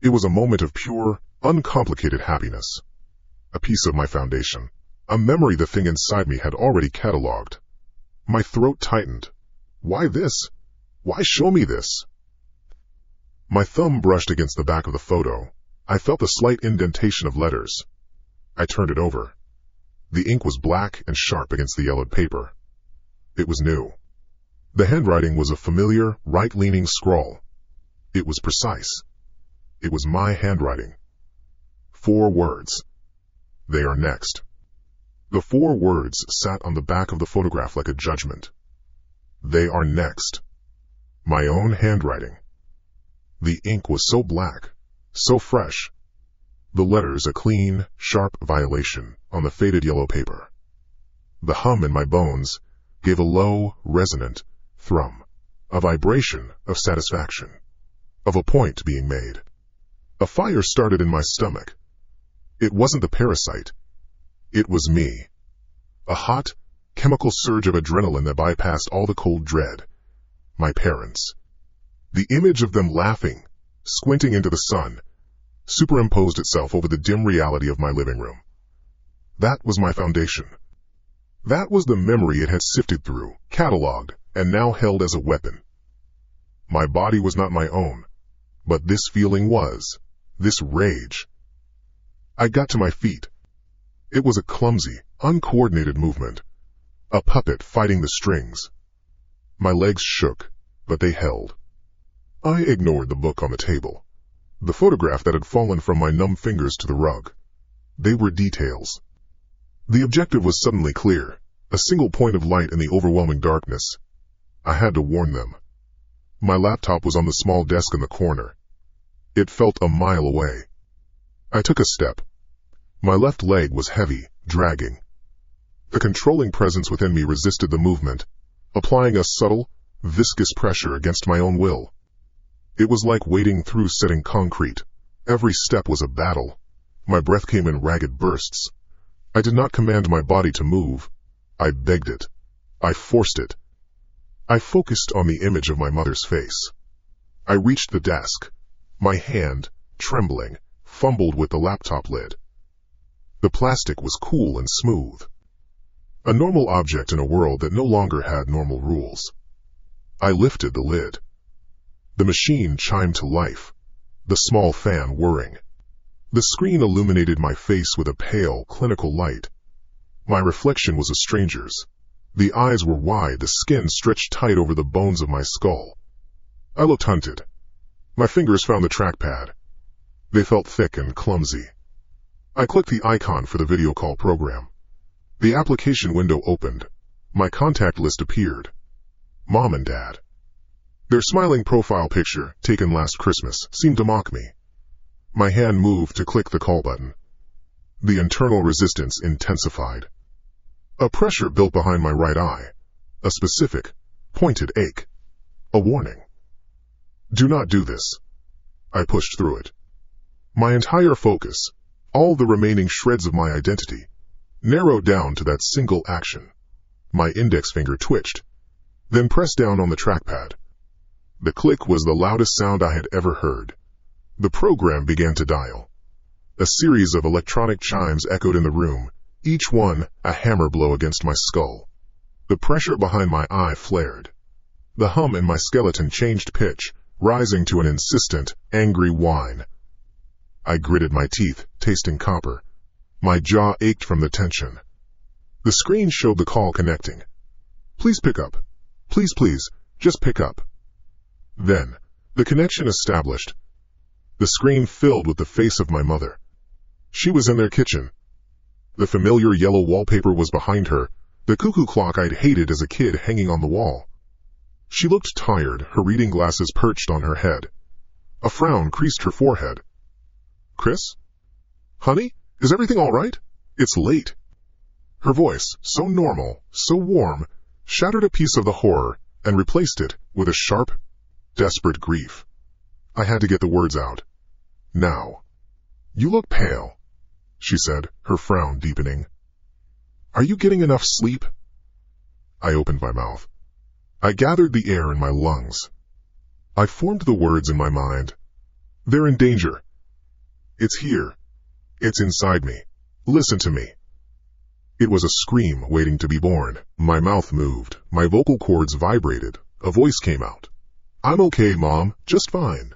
It was a moment of pure, uncomplicated happiness. A piece of my foundation. A memory the thing inside me had already catalogued. My throat tightened. Why this? Why show me this? My thumb brushed against the back of the photo. I felt a slight indentation of letters. I turned it over. The ink was black and sharp against the yellowed paper. It was new. The handwriting was a familiar, right-leaning scrawl. It was precise. It was my handwriting. 4 words. They are next. The 4 words sat on the back of the photograph like a judgment. They are next. My own handwriting. The ink was so black, so fresh. The letters a clean, sharp violation on the faded yellow paper. The hum in my bones gave a low, resonant thrum, a vibration of satisfaction, of a point being made. A fire started in my stomach. It wasn't the parasite. It was me. A hot, chemical surge of adrenaline that bypassed all the cold dread. My parents. The image of them laughing, squinting into the sun, superimposed itself over the dim reality of my living room. That was my foundation. That was the memory it had sifted through, catalogued, and now held as a weapon. My body was not my own, but this feeling was, this rage. I got to my feet. It was a clumsy, uncoordinated movement, a puppet fighting the strings. My legs shook, but they held. I ignored the book on the table, the photograph that had fallen from my numb fingers to the rug. They were details. The objective was suddenly clear, a single point of light in the overwhelming darkness. I had to warn them. My laptop was on the small desk in the corner. It felt a mile away. I took a step. My left leg was heavy, dragging. The controlling presence within me resisted the movement, applying a subtle, viscous pressure against my own will. It was like wading through setting concrete. Every step was a battle. My breath came in ragged bursts. I did not command my body to move. I begged it. I forced it. I focused on the image of my mother's face. I reached the desk. My hand, trembling, fumbled with the laptop lid. The plastic was cool and smooth. A normal object in a world that no longer had normal rules. I lifted the lid. The machine chimed to life, the small fan whirring. The screen illuminated my face with a pale, clinical light. My reflection was a stranger's. The eyes were wide, the skin stretched tight over the bones of my skull. I looked hunted. My fingers found the trackpad. They felt thick and clumsy. I clicked the icon for the video call program. The application window opened. My contact list appeared. Mom and Dad. Their smiling profile picture, taken last Christmas, seemed to mock me. My hand moved to click the call button. The internal resistance intensified. A pressure built behind my right eye. A specific, pointed ache. A warning. Do not do this. I pushed through it. My entire focus, all the remaining shreds of my identity, narrowed down to that single action. My index finger twitched, then pressed down on the trackpad. The click was the loudest sound I had ever heard. The program began to dial. A series of electronic chimes echoed in the room, each one a hammer blow against my skull. The pressure behind my eye flared. The hum in my skeleton changed pitch, rising to an insistent, angry whine. I gritted my teeth, tasting copper. My jaw ached from the tension. The screen showed the call connecting. Please pick up. Please, just pick up. Then, the connection established. The screen filled with the face of my mother. She was in their kitchen. The familiar yellow wallpaper was behind her, the cuckoo clock I'd hated as a kid hanging on the wall. She looked tired, her reading glasses perched on her head. A frown creased her forehead. Chris? Honey, is everything all right? It's late. Her voice, so normal, so warm, shattered a piece of the horror and replaced it with a sharp, desperate grief. I had to get the words out. Now. You look pale, she said, her frown deepening. Are you getting enough sleep? I opened my mouth. I gathered the air in my lungs. I formed the words in my mind. They're in danger. It's here. It's inside me. Listen to me. It was a scream waiting to be born. My mouth moved. My vocal cords vibrated. A voice came out. I'm okay, Mom. Just fine.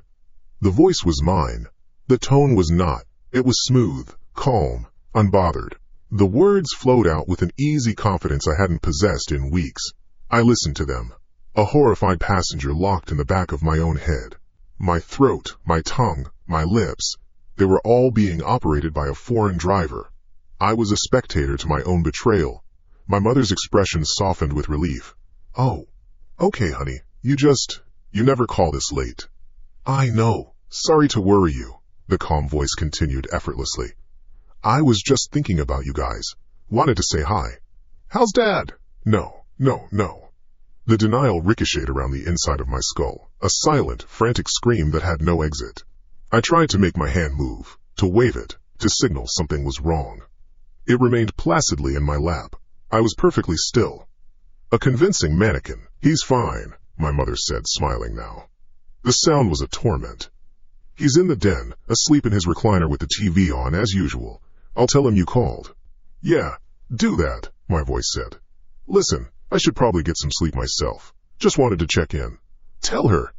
The voice was mine. The tone was not. It was smooth, calm, unbothered. The words flowed out with an easy confidence I hadn't possessed in weeks. I listened to them, a horrified passenger locked in the back of my own head. My throat, my tongue, my lips, they were all being operated by a foreign driver. I was a spectator to my own betrayal. My mother's expression softened with relief. Oh, okay, honey, you never call this late. I know. Sorry to worry you, the calm voice continued effortlessly. I was just thinking about you guys. Wanted to say hi. How's Dad? No. The denial ricocheted around the inside of my skull, a silent, frantic scream that had no exit. I tried to make my hand move, to wave it, to signal something was wrong. It remained placidly in my lap. I was perfectly still. A convincing mannequin. He's fine, my mother said, smiling now. The sound was a torment. He's in the den, asleep in his recliner with the TV on as usual. I'll tell him you called. Yeah, do that, my voice said. Listen, I should probably get some sleep myself. Just wanted to check in. Tell her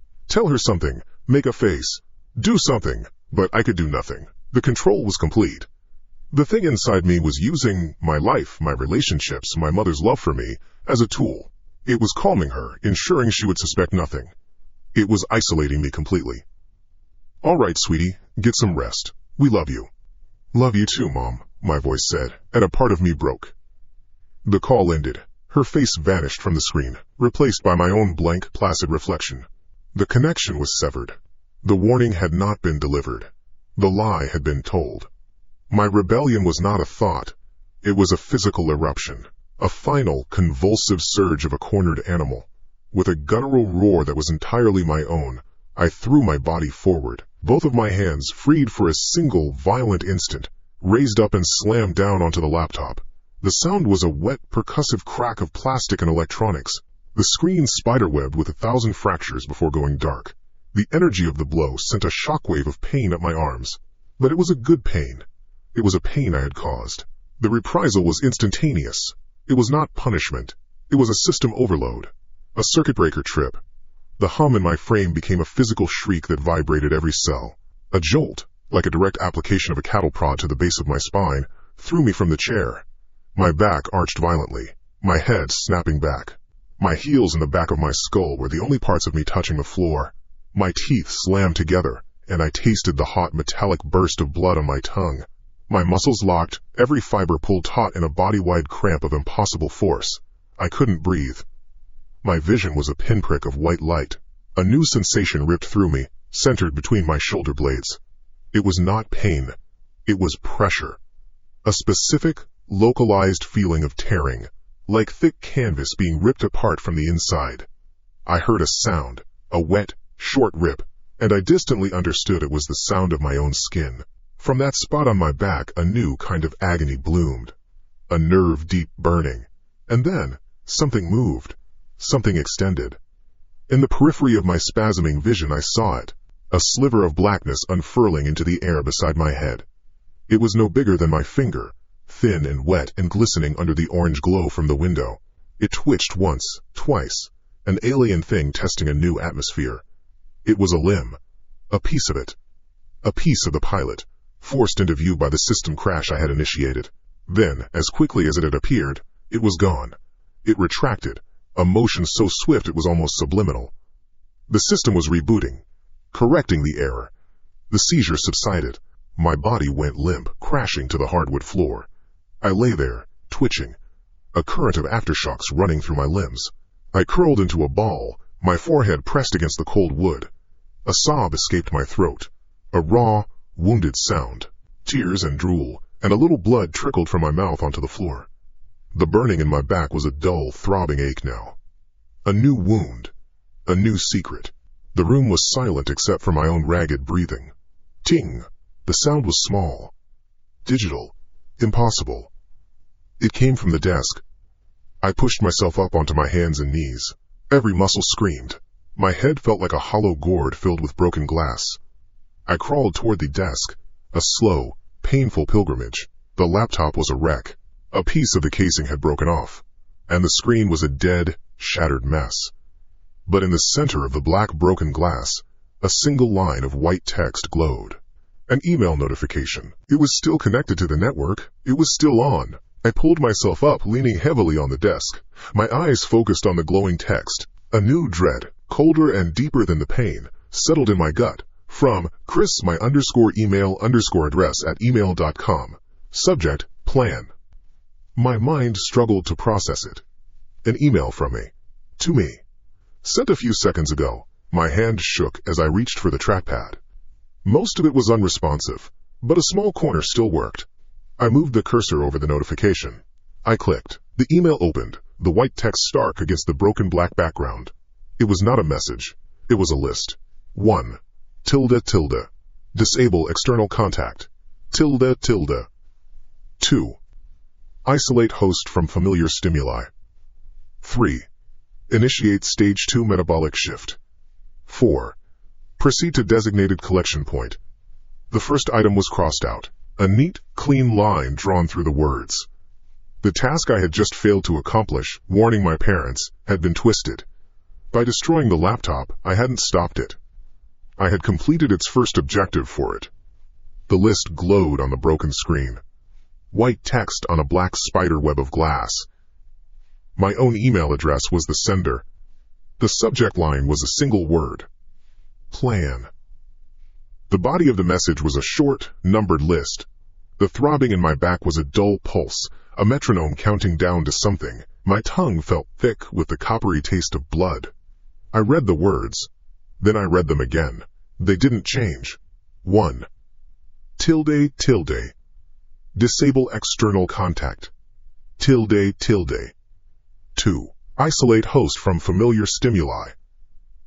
something, make a face, do something, but I could do nothing. The control was complete. The thing inside me was using my life, my relationships, my mother's love for me, as a tool. It was calming her, ensuring she would suspect nothing. It was isolating me completely. All right, sweetie, get some rest. We love you. Love you too, Mom, my voice said, and a part of me broke. The call ended. Her face vanished from the screen, replaced by my own blank, placid reflection. The connection was severed. The warning had not been delivered. The lie had been told. My rebellion was not a thought. It was a physical eruption, a final, convulsive surge of a cornered animal. With a guttural roar that was entirely my own, I threw my body forward, both of my hands freed for a single, violent instant, raised up and slammed down onto the laptop. The sound was a wet, percussive crack of plastic and electronics. The screen spiderwebbed with 1,000 fractures before going dark. The energy of the blow sent a shockwave of pain up my arms. But it was a good pain. It was a pain I had caused. The reprisal was instantaneous. It was not punishment. It was a system overload. A circuit breaker trip. The hum in my frame became a physical shriek that vibrated every cell. A jolt, like a direct application of a cattle prod to the base of my spine, threw me from the chair. My back arched violently, my head snapping back. My heels in the back of my skull were the only parts of me touching the floor. My teeth slammed together, and I tasted the hot metallic burst of blood on my tongue. My muscles locked, every fiber pulled taut in a body-wide cramp of impossible force. I couldn't breathe. My vision was a pinprick of white light. A new sensation ripped through me, centered between my shoulder blades. It was not pain. It was pressure. A specific, localized feeling of tearing, like thick canvas being ripped apart from the inside. I heard a sound, a wet, short rip, and I distantly understood it was the sound of my own skin. From that spot on my back, a new kind of agony bloomed. A nerve-deep burning. And then, something moved. Something extended. In the periphery of my spasming vision I saw it, a sliver of blackness unfurling into the air beside my head. It was no bigger than my finger, thin and wet and glistening under the orange glow from the window. It twitched once, twice, an alien thing testing a new atmosphere. It was a limb. A piece of it. A piece of the pilot, forced into view by the system crash I had initiated. Then, as quickly as it had appeared, it was gone. It retracted, a motion so swift it was almost subliminal. The system was rebooting, correcting the error. The seizure subsided. My body went limp, crashing to the hardwood floor. I lay there, twitching, a current of aftershocks running through my limbs. I curled into a ball, my forehead pressed against the cold wood. A sob escaped my throat, a raw, wounded sound. Tears and drool, and a little blood trickled from my mouth onto the floor. The burning in my back was a dull, throbbing ache now. A new wound, a new secret. The room was silent except for my own ragged breathing. Ting! The sound was small. Digital. Impossible. It came from the desk. I pushed myself up onto my hands and knees. Every muscle screamed. My head felt like a hollow gourd filled with broken glass. I crawled toward the desk, a slow, painful pilgrimage. The laptop was a wreck. A piece of the casing had broken off, and the screen was a dead, shattered mess. But in the center of the black broken glass, a single line of white text glowed. An email notification. It was still connected to the network. It was still on. I pulled myself up, leaning heavily on the desk. My eyes focused on the glowing text. A new dread, colder and deeper than the pain, settled in my gut. From Chris, my email_address at email.com. Subject, plan. My mind struggled to process it. An email from me. To me. Sent a few seconds ago. My hand shook as I reached for the trackpad. Most of it was unresponsive, but a small corner still worked. I moved the cursor over the notification. I clicked. The email opened, the white text stark against the broken black background. It was not a message. It was a list. 1. _. Disable external contact. _. 2. Isolate host from familiar stimuli. 3. Initiate stage 2 metabolic shift. 4. Proceed to designated collection point. The first item was crossed out, a neat, clean line drawn through the words. The task I had just failed to accomplish, warning my parents, had been twisted. By destroying the laptop, I hadn't stopped it. I had completed its first objective for it. The list glowed on the broken screen. White text on a black spider web of glass. My own email address was the sender. The subject line was a single word. Plan. The body of the message was a short, numbered list. The throbbing in my back was a dull pulse, a metronome counting down to something. My tongue felt thick with the coppery taste of blood. I read the words. Then I read them again. They didn't change. 1. _. Disable external contact. _. 2. Isolate host from familiar stimuli.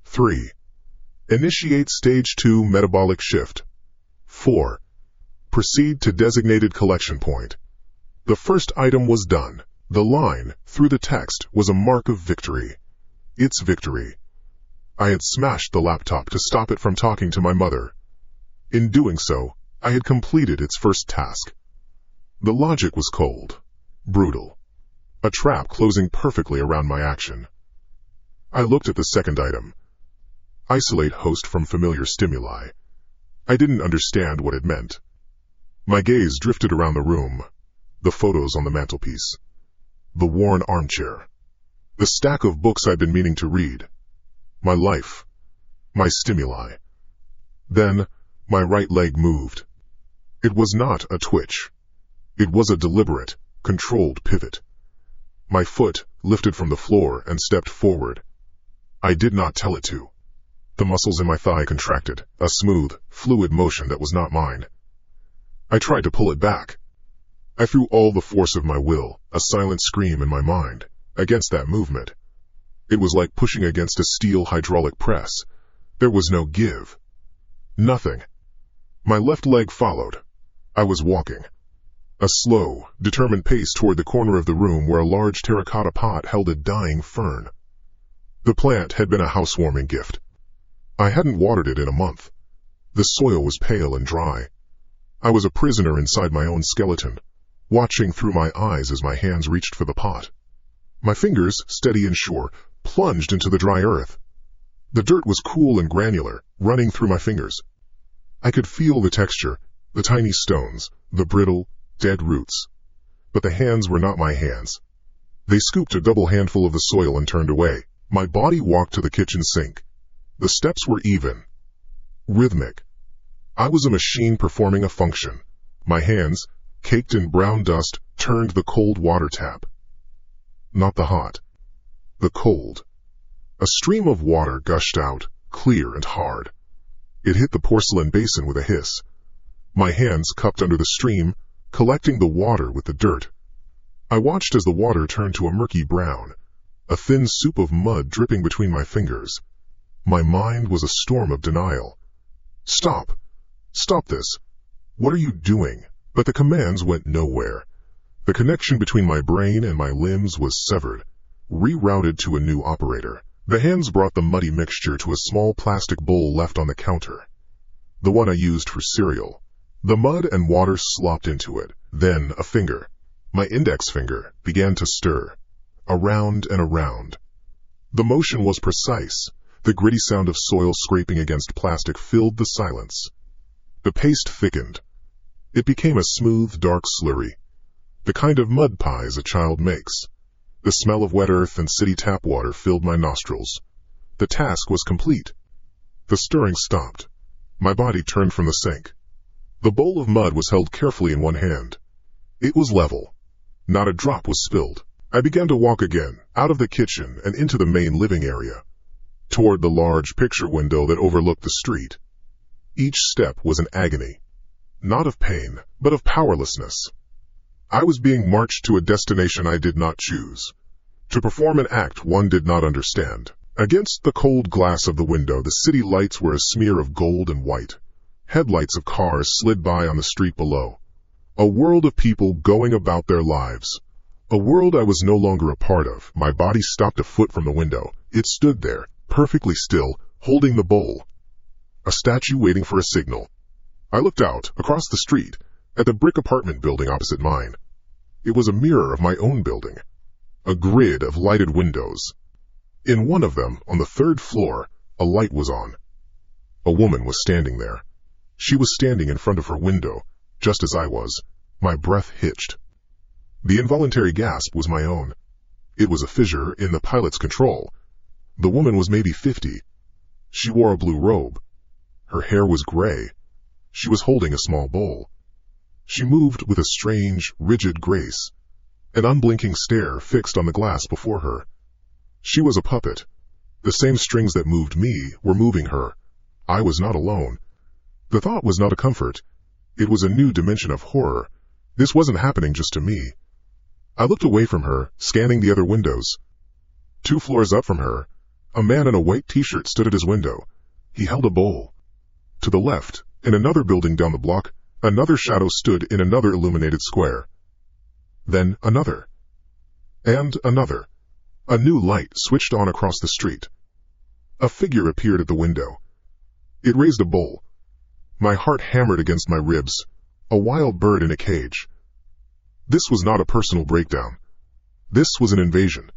3. Initiate stage 2 metabolic shift. 4. Proceed to designated collection point. The first item was done. The line, through the text, was a mark of victory. Its victory. I had smashed the laptop to stop it from talking to my mother. In doing so, I had completed its first task. The logic was cold, brutal. A trap closing perfectly around my action. I looked at the second item. Isolate host from familiar stimuli. I didn't understand what it meant. My gaze drifted around the room. The photos on the mantelpiece. The worn armchair. The stack of books I'd been meaning to read. My life. My stimuli. Then, my right leg moved. It was not a twitch. It was a deliberate, controlled pivot. My foot lifted from the floor and stepped forward. I did not tell it to. The muscles in my thigh contracted, a smooth, fluid motion that was not mine. I tried to pull it back. I threw all the force of my will, a silent scream in my mind, against that movement. It was like pushing against a steel hydraulic press. There was no give. Nothing. My left leg followed. I was walking. A slow, determined pace toward the corner of the room where a large terracotta pot held a dying fern. The plant had been a housewarming gift. I hadn't watered it in a month. The soil was pale and dry. I was a prisoner inside my own skeleton, watching through my eyes as my hands reached for the pot. My fingers, steady and sure, plunged into the dry earth. The dirt was cool and granular, running through my fingers. I could feel the texture, the tiny stones, the brittle, dead roots. But the hands were not my hands. They scooped a double handful of the soil and turned away. My body walked to the kitchen sink. The steps were even, rhythmic. I was a machine performing a function. My hands, caked in brown dust, turned the cold water tap. Not the hot. The cold. A stream of water gushed out, clear and hard. It hit the porcelain basin with a hiss. My hands cupped under the stream, collecting the water with the dirt. I watched as the water turned to a murky brown, a thin soup of mud dripping between my fingers. My mind was a storm of denial. Stop! Stop this! What are you doing? But the commands went nowhere. The connection between my brain and my limbs was severed, rerouted to a new operator. The hands brought the muddy mixture to a small plastic bowl left on the counter, the one I used for cereal. The mud and water slopped into it. Then a finger, my index finger, began to stir, around and around. The motion was precise. The gritty sound of soil scraping against plastic filled the silence. The paste thickened. It became a smooth, dark slurry, the kind of mud pies a child makes. The smell of wet earth and city tap water filled my nostrils. The task was complete. The stirring stopped. My body turned from the sink. The bowl of mud was held carefully in one hand. It was level. Not a drop was spilled. I began to walk again, out of the kitchen and into the main living area, toward the large picture window that overlooked the street. Each step was an agony, not of pain, but of powerlessness. I was being marched to a destination I did not choose, to perform an act one did not understand. Against the cold glass of the window, the city lights were a smear of gold and white. Headlights of cars slid by on the street below. A world of people going about their lives. A world I was no longer a part of. My body stopped a foot from the window. It stood there, perfectly still, holding the bowl. A statue waiting for a signal. I looked out, across the street, at the brick apartment building opposite mine. It was a mirror of my own building. A grid of lighted windows. In one of them, on the 3rd floor, a light was on. A woman was standing there. She was standing in front of her window, just as I was. My breath hitched. The involuntary gasp was my own. It was a fissure in the pilot's control. The woman was maybe 50. She wore a blue robe. Her hair was gray. She was holding a small bowl. She moved with a strange, rigid grace, an unblinking stare fixed on the glass before her. She was a puppet. The same strings that moved me were moving her. I was not alone. The thought was not a comfort. It was a new dimension of horror. This wasn't happening just to me. I looked away from her, scanning the other windows. 2 floors up from her, a man in a white t-shirt stood at his window. He held a bowl. To the left, in another building down the block, another shadow stood in another illuminated square. Then another. And another. A new light switched on across the street. A figure appeared at the window. It raised a bowl. My heart hammered against my ribs. A wild bird in a cage. This was not a personal breakdown. This was an invasion.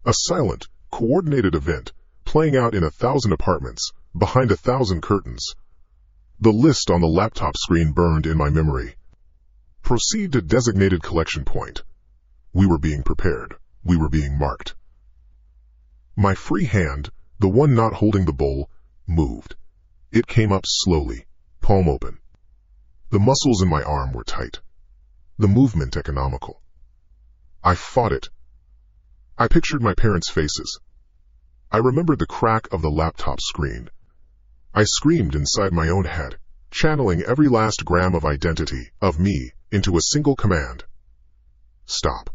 A silent, coordinated event, playing out in 1,000 apartments, behind 1,000 curtains. The list on the laptop screen burned in my memory. Proceed to designated collection point. We were being prepared. We were being marked. My free hand, the one not holding the bowl, moved. It came up slowly, palm open. The muscles in my arm were tight. The movement economical. I fought it. I pictured my parents' faces. I remembered the crack of the laptop screen. I screamed inside my own head, channeling every last gram of identity, of me, into a single command. Stop.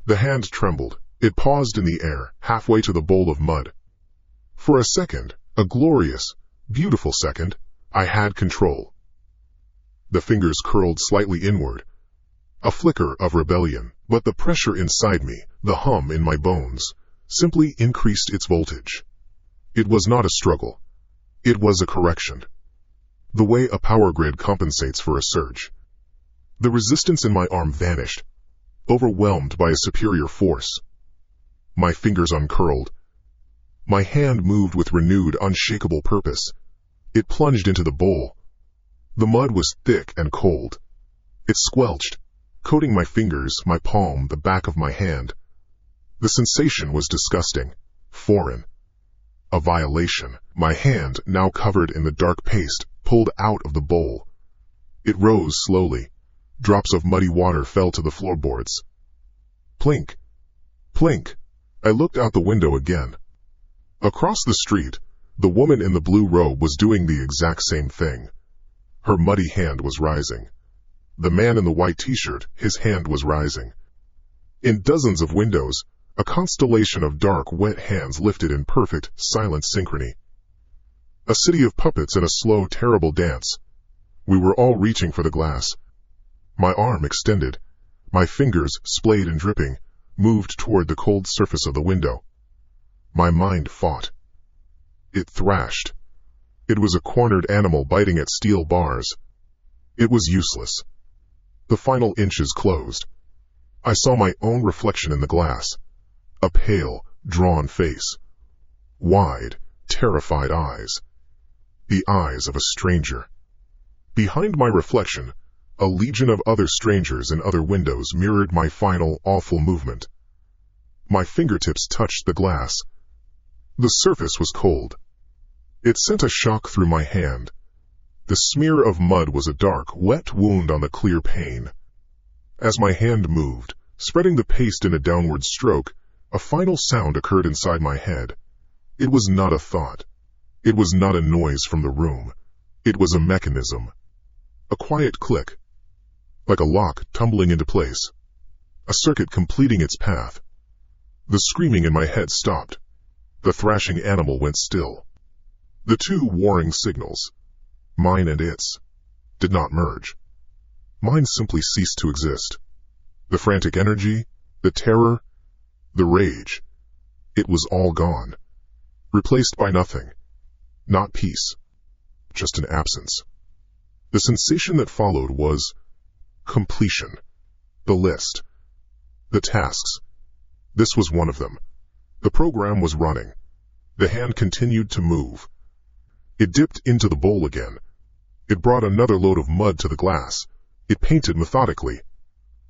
The hand trembled. It paused in the air, halfway to the bowl of mud. For a second, a glorious, beautiful second, I had control. The fingers curled slightly inward. A flicker of rebellion, but the pressure inside me, the hum in my bones, simply increased its voltage. It was not a struggle. It was a correction. The way a power grid compensates for a surge. The resistance in my arm vanished, overwhelmed by a superior force. My fingers uncurled. My hand moved with renewed, unshakable purpose. It plunged into the bowl. The mud was thick and cold. It squelched, coating my fingers, my palm, the back of my hand. The sensation was disgusting, foreign. A violation. My hand, now covered in the dark paste, pulled out of the bowl. It rose slowly. Drops of muddy water fell to the floorboards. Plink. Plink. I looked out the window again. Across the street, the woman in the blue robe was doing the exact same thing. Her muddy hand was rising. The man in the white t-shirt, his hand was rising. In dozens of windows, A constellation of dark, wet hands lifted in perfect, silent synchrony. A city of puppets in a slow, terrible dance. We were all reaching for the glass. My arm extended, my fingers, splayed and dripping, moved toward the cold surface of the window. My mind fought. It thrashed. It was a cornered animal biting at steel bars. It was useless. The final inches closed. I saw my own reflection in the glass. A pale, drawn face. Wide, terrified eyes. The eyes of a stranger. Behind my reflection, a legion of other strangers in other windows mirrored my final, awful movement. My fingertips touched the glass. The surface was cold. It sent a shock through my hand. The smear of mud was a dark, wet wound on the clear pane. As my hand moved, spreading the paste in a downward stroke, a final sound occurred inside my head. It was not a thought. It was not a noise from the room. It was a mechanism. A quiet click. Like a lock tumbling into place. A circuit completing its path. The screaming in my head stopped. The thrashing animal went still. The two warring signals, mine and its, did not merge. Mine simply ceased to exist. The frantic energy, the terror, the rage, it was all gone. Replaced by nothing. Not peace. Just an absence. The sensation that followed was completion. The list. The tasks. This was one of them. The program was running. The hand continued to move. It dipped into the bowl again. It brought another load of mud to the glass. It painted methodically.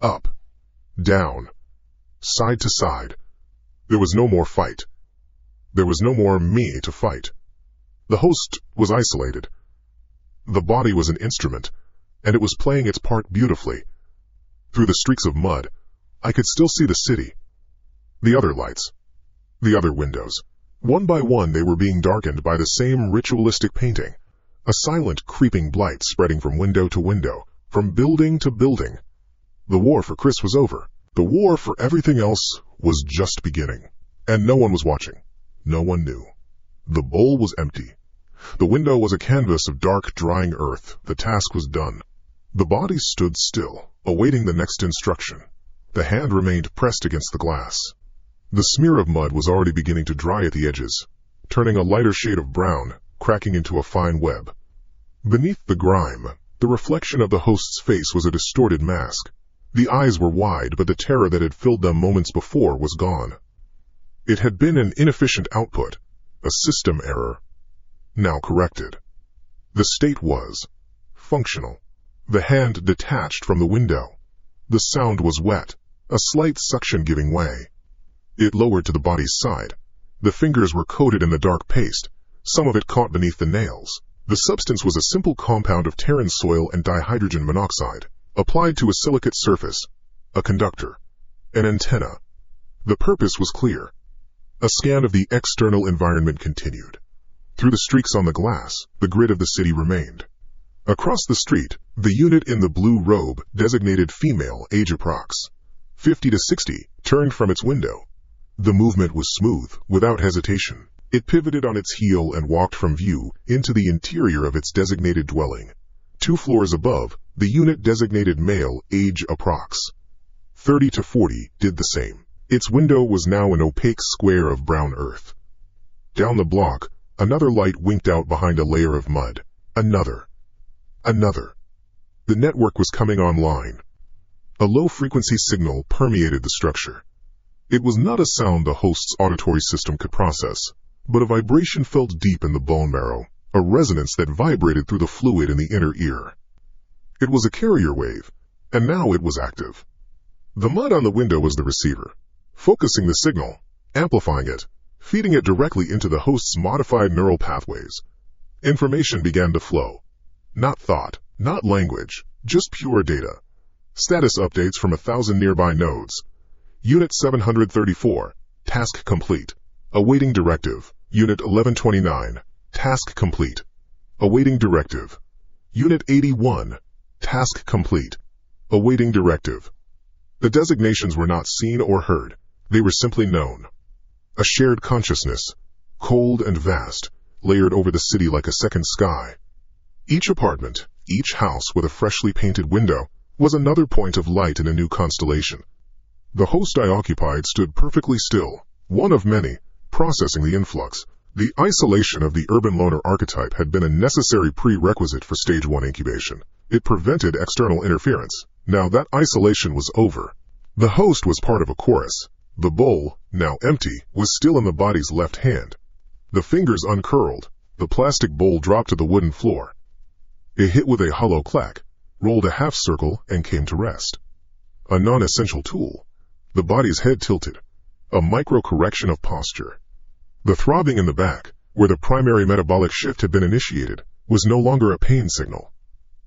Up. Down. Side to side. There was no more fight. There was no more me to fight. The host was isolated. The body was an instrument, and it was playing its part beautifully. Through the streaks of mud, I could still see the city. The other lights. The other windows. One by one they were being darkened by the same ritualistic painting. A silent, creeping blight spreading from window to window, from building to building. The war for Chris was over. The war for everything else was just beginning. And no one was watching. No one knew. The bowl was empty. The window was a canvas of dark, drying earth. The task was done. The body stood still, awaiting the next instruction. The hand remained pressed against the glass. The smear of mud was already beginning to dry at the edges, turning a lighter shade of brown, cracking into a fine web. Beneath the grime, the reflection of the host's face was a distorted mask. The eyes were wide, but the terror that had filled them moments before was gone. It had been an inefficient output, a system error, now corrected. The state was functional. The hand detached from the window. The sound was wet, a slight suction giving way. It lowered to the body's side. The fingers were coated in the dark paste, some of it caught beneath the nails. The substance was a simple compound of Terran soil and dihydrogen monoxide, applied to a silicate surface, a conductor, an antenna. The purpose was clear. A scan of the external environment continued. Through the streaks on the glass, the grid of the city remained. Across the street, the unit in the blue robe, designated female, age approx. 50 to 60, turned from its window. The movement was smooth, without hesitation. It pivoted on its heel and walked from view into the interior of its designated dwelling. 2 floors above, the unit designated male, age approx. 30 to 40, did the same. Its window was now an opaque square of brown earth. Down the block, another light winked out behind a layer of mud. Another. The network was coming online. A low-frequency signal permeated the structure. It was not a sound the host's auditory system could process, but a vibration felt deep in the bone marrow, a resonance that vibrated through the fluid in the inner ear. It was a carrier wave, and now it was active. The mud on the window was the receiver, focusing the signal, amplifying it, feeding it directly into the host's modified neural pathways. Information began to flow. Not thought, not language, just pure data. Status updates from 1,000 nearby nodes. Unit 734, task complete. Awaiting directive. Unit 1129, task complete. Awaiting directive. Unit 81, task complete. Awaiting directive. The designations were not seen or heard. They were simply known. A shared consciousness, cold and vast, layered over the city like a second sky. Each apartment, each house with a freshly painted window, was another point of light in a new constellation. The host I occupied stood perfectly still, one of many, processing the influx. The isolation of the urban loner archetype had been a necessary prerequisite for Stage 1 incubation. It prevented external interference. Now that isolation was over. The host was part of a chorus. The bowl, now empty, was still in the body's left hand. The fingers uncurled. The plastic bowl dropped to the wooden floor. It hit with a hollow clack, rolled a half circle, and came to rest. A non-essential tool. The body's head tilted. A micro-correction of posture. The throbbing in the back, where the primary metabolic shift had been initiated, was no longer a pain signal.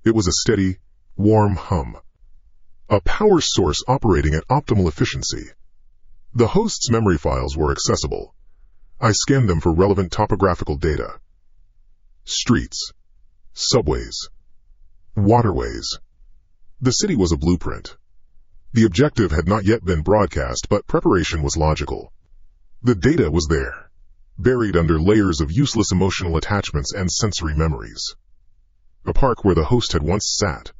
It was a steady, warm hum. A power source operating at optimal efficiency. The host's memory files were accessible. I scanned them for relevant topographical data. Streets, subways, waterways. The city was a blueprint. The objective had not yet been broadcast, but preparation was logical. The data was there, buried under layers of useless emotional attachments and sensory memories. A park where the host had once sat.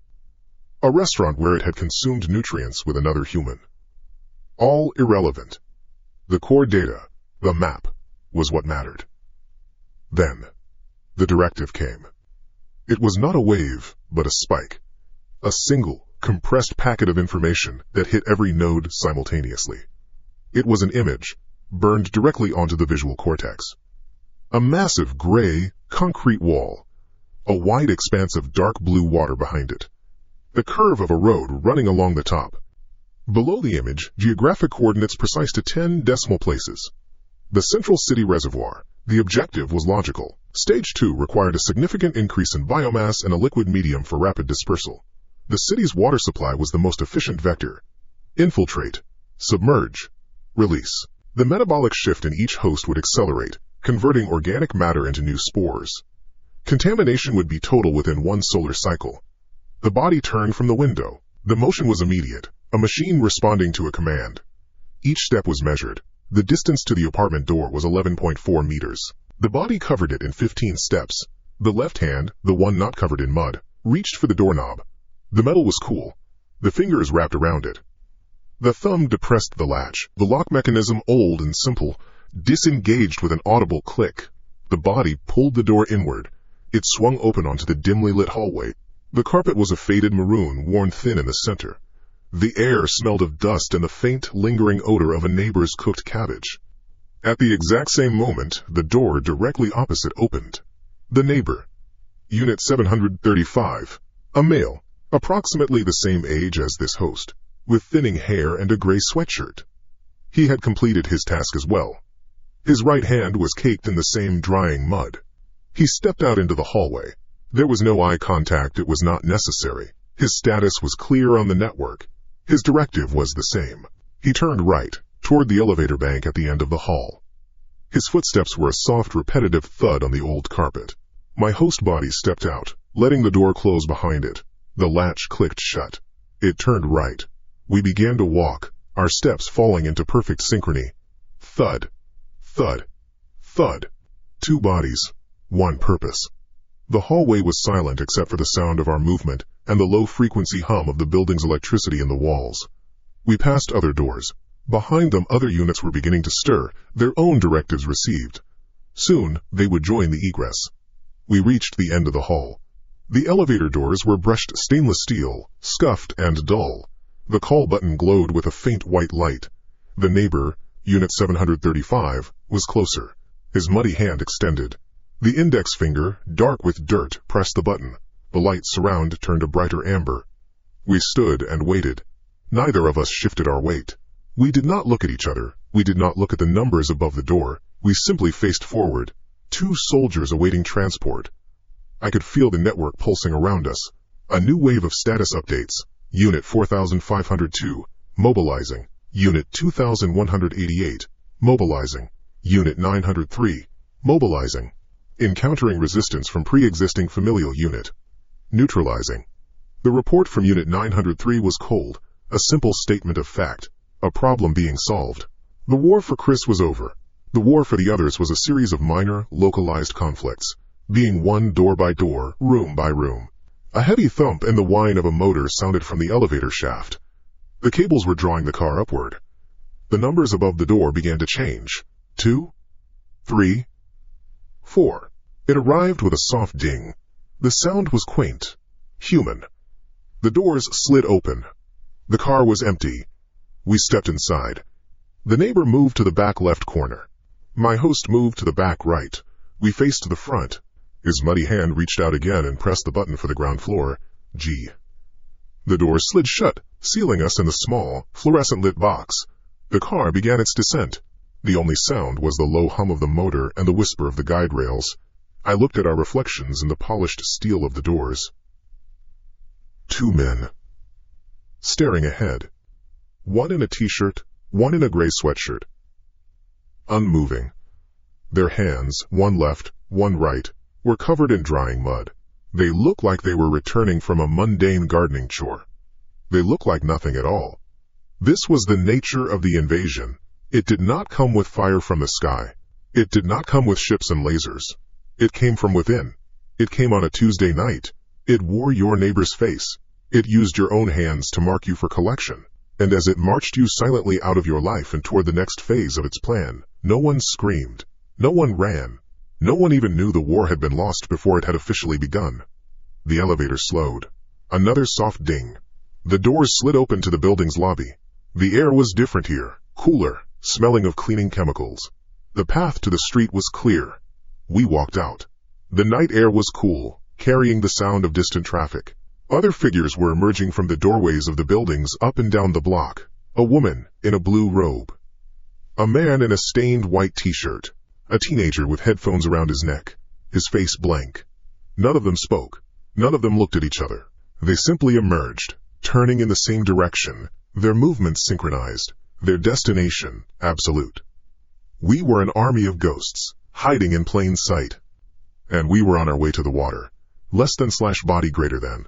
A restaurant where it had consumed nutrients with another human. All irrelevant. The core data, the map, was what mattered. Then, the directive came. It was not a wave, but a spike. A single, compressed packet of information that hit every node simultaneously. It was an image, burned directly onto the visual cortex. A massive gray, concrete wall. A wide expanse of dark blue water behind it. The curve of a road running along the top. Below the image, geographic coordinates precise to 10 decimal places. The central city reservoir. The objective was logical. Stage 2 required a significant increase in biomass and a liquid medium for rapid dispersal. The city's water supply was the most efficient vector. Infiltrate, submerge, release. The metabolic shift in each host would accelerate, converting organic matter into new spores. Contamination would be total within one solar cycle. The body turned from the window. The motion was immediate, a machine responding to a command. Each step was measured. The distance to the apartment door was 11.4 meters. The body covered it in 15 steps. The left hand, the one not covered in mud, reached for the doorknob. The metal was cool. The fingers wrapped around it. The thumb depressed the latch. The lock mechanism, old and simple, disengaged with an audible click. The body pulled the door inward. It swung open onto the dimly lit hallway. The carpet was a faded maroon, worn thin in the center. The air smelled of dust and the faint, lingering odor of a neighbor's cooked cabbage. At the exact same moment, the door directly opposite opened. The neighbor. Unit 735. A male, approximately the same age as this host, with thinning hair and a gray sweatshirt. He had completed his task as well. His right hand was caked in the same drying mud. He stepped out into the hallway. There was no eye contact. It was not necessary. His status was clear on the network. His directive was the same. He turned right, toward the elevator bank at the end of the hall. His footsteps were a soft, repetitive thud on the old carpet. My host body stepped out, letting the door close behind it. The latch clicked shut. It turned right. We began to walk, our steps falling into perfect synchrony. Thud, thud, thud. Two bodies, one purpose. The hallway was silent except for the sound of our movement and the low-frequency hum of the building's electricity in the walls. We passed other doors. Behind them, other units were beginning to stir, their own directives received. Soon, they would join the egress. We reached the end of the hall. The elevator doors were brushed stainless steel, scuffed and dull. The call button glowed with a faint white light. The neighbor, Unit 735, was closer, his muddy hand extended. The index finger, dark with dirt, pressed the button. The light surround turned a brighter amber. We stood and waited. Neither of us shifted our weight. We did not look at each other. We did not look at the numbers above the door. We simply faced forward. Two soldiers awaiting transport. I could feel the network pulsing around us. A new wave of status updates. Unit 4502, mobilizing. Unit 2188, mobilizing. Unit 903, mobilizing. Encountering resistance from pre-existing familial unit. Neutralizing. The report from Unit 903 was cold, a simple statement of fact, a problem being solved. The war for Chris was over. The war for the others was a series of minor, localized conflicts, being won door by door, room by room. A heavy thump and the whine of a motor sounded from the elevator shaft. The cables were drawing the car upward. The numbers above the door began to change. 2, 3, 4. It arrived with a soft ding. The sound was quaint, human. The doors slid open. The car was empty. We stepped inside. The neighbor moved to the back left corner. My host moved to the back right. We faced the front. His muddy hand reached out again and pressed the button for the ground floor. G. The doors slid shut, sealing us in the small, fluorescent-lit box. The car began its descent. The only sound was the low hum of the motor and the whisper of the guide rails. I looked at our reflections in the polished steel of the doors. 2 men. Staring ahead. One in a t-shirt, one in a gray sweatshirt. Unmoving. Their hands, one left, one right, were covered in drying mud. They looked like they were returning from a mundane gardening chore. They looked like nothing at all. This was the nature of the invasion. It did not come with fire from the sky. It did not come with ships and lasers. It came from within. It came on a Tuesday night. It wore your neighbor's face. It used your own hands to mark you for collection. And as it marched you silently out of your life and toward the next phase of its plan, no one screamed. No one ran. No one even knew the war had been lost before it had officially begun. The elevator slowed. Another soft ding. The doors slid open to the building's lobby. The air was different here, cooler, smelling of cleaning chemicals. The path to the street was clear. We walked out. The night air was cool, carrying the sound of distant traffic. Other figures were emerging from the doorways of the buildings up and down the block. A woman in a blue robe. A man in a stained white t-shirt. A teenager with headphones around his neck, his face blank. None of them spoke. None of them looked at each other. They simply emerged, turning in the same direction, their movements synchronized, their destination absolute. We were an army of ghosts, hiding in plain sight. And we were on our way to the water. Less than / body greater than.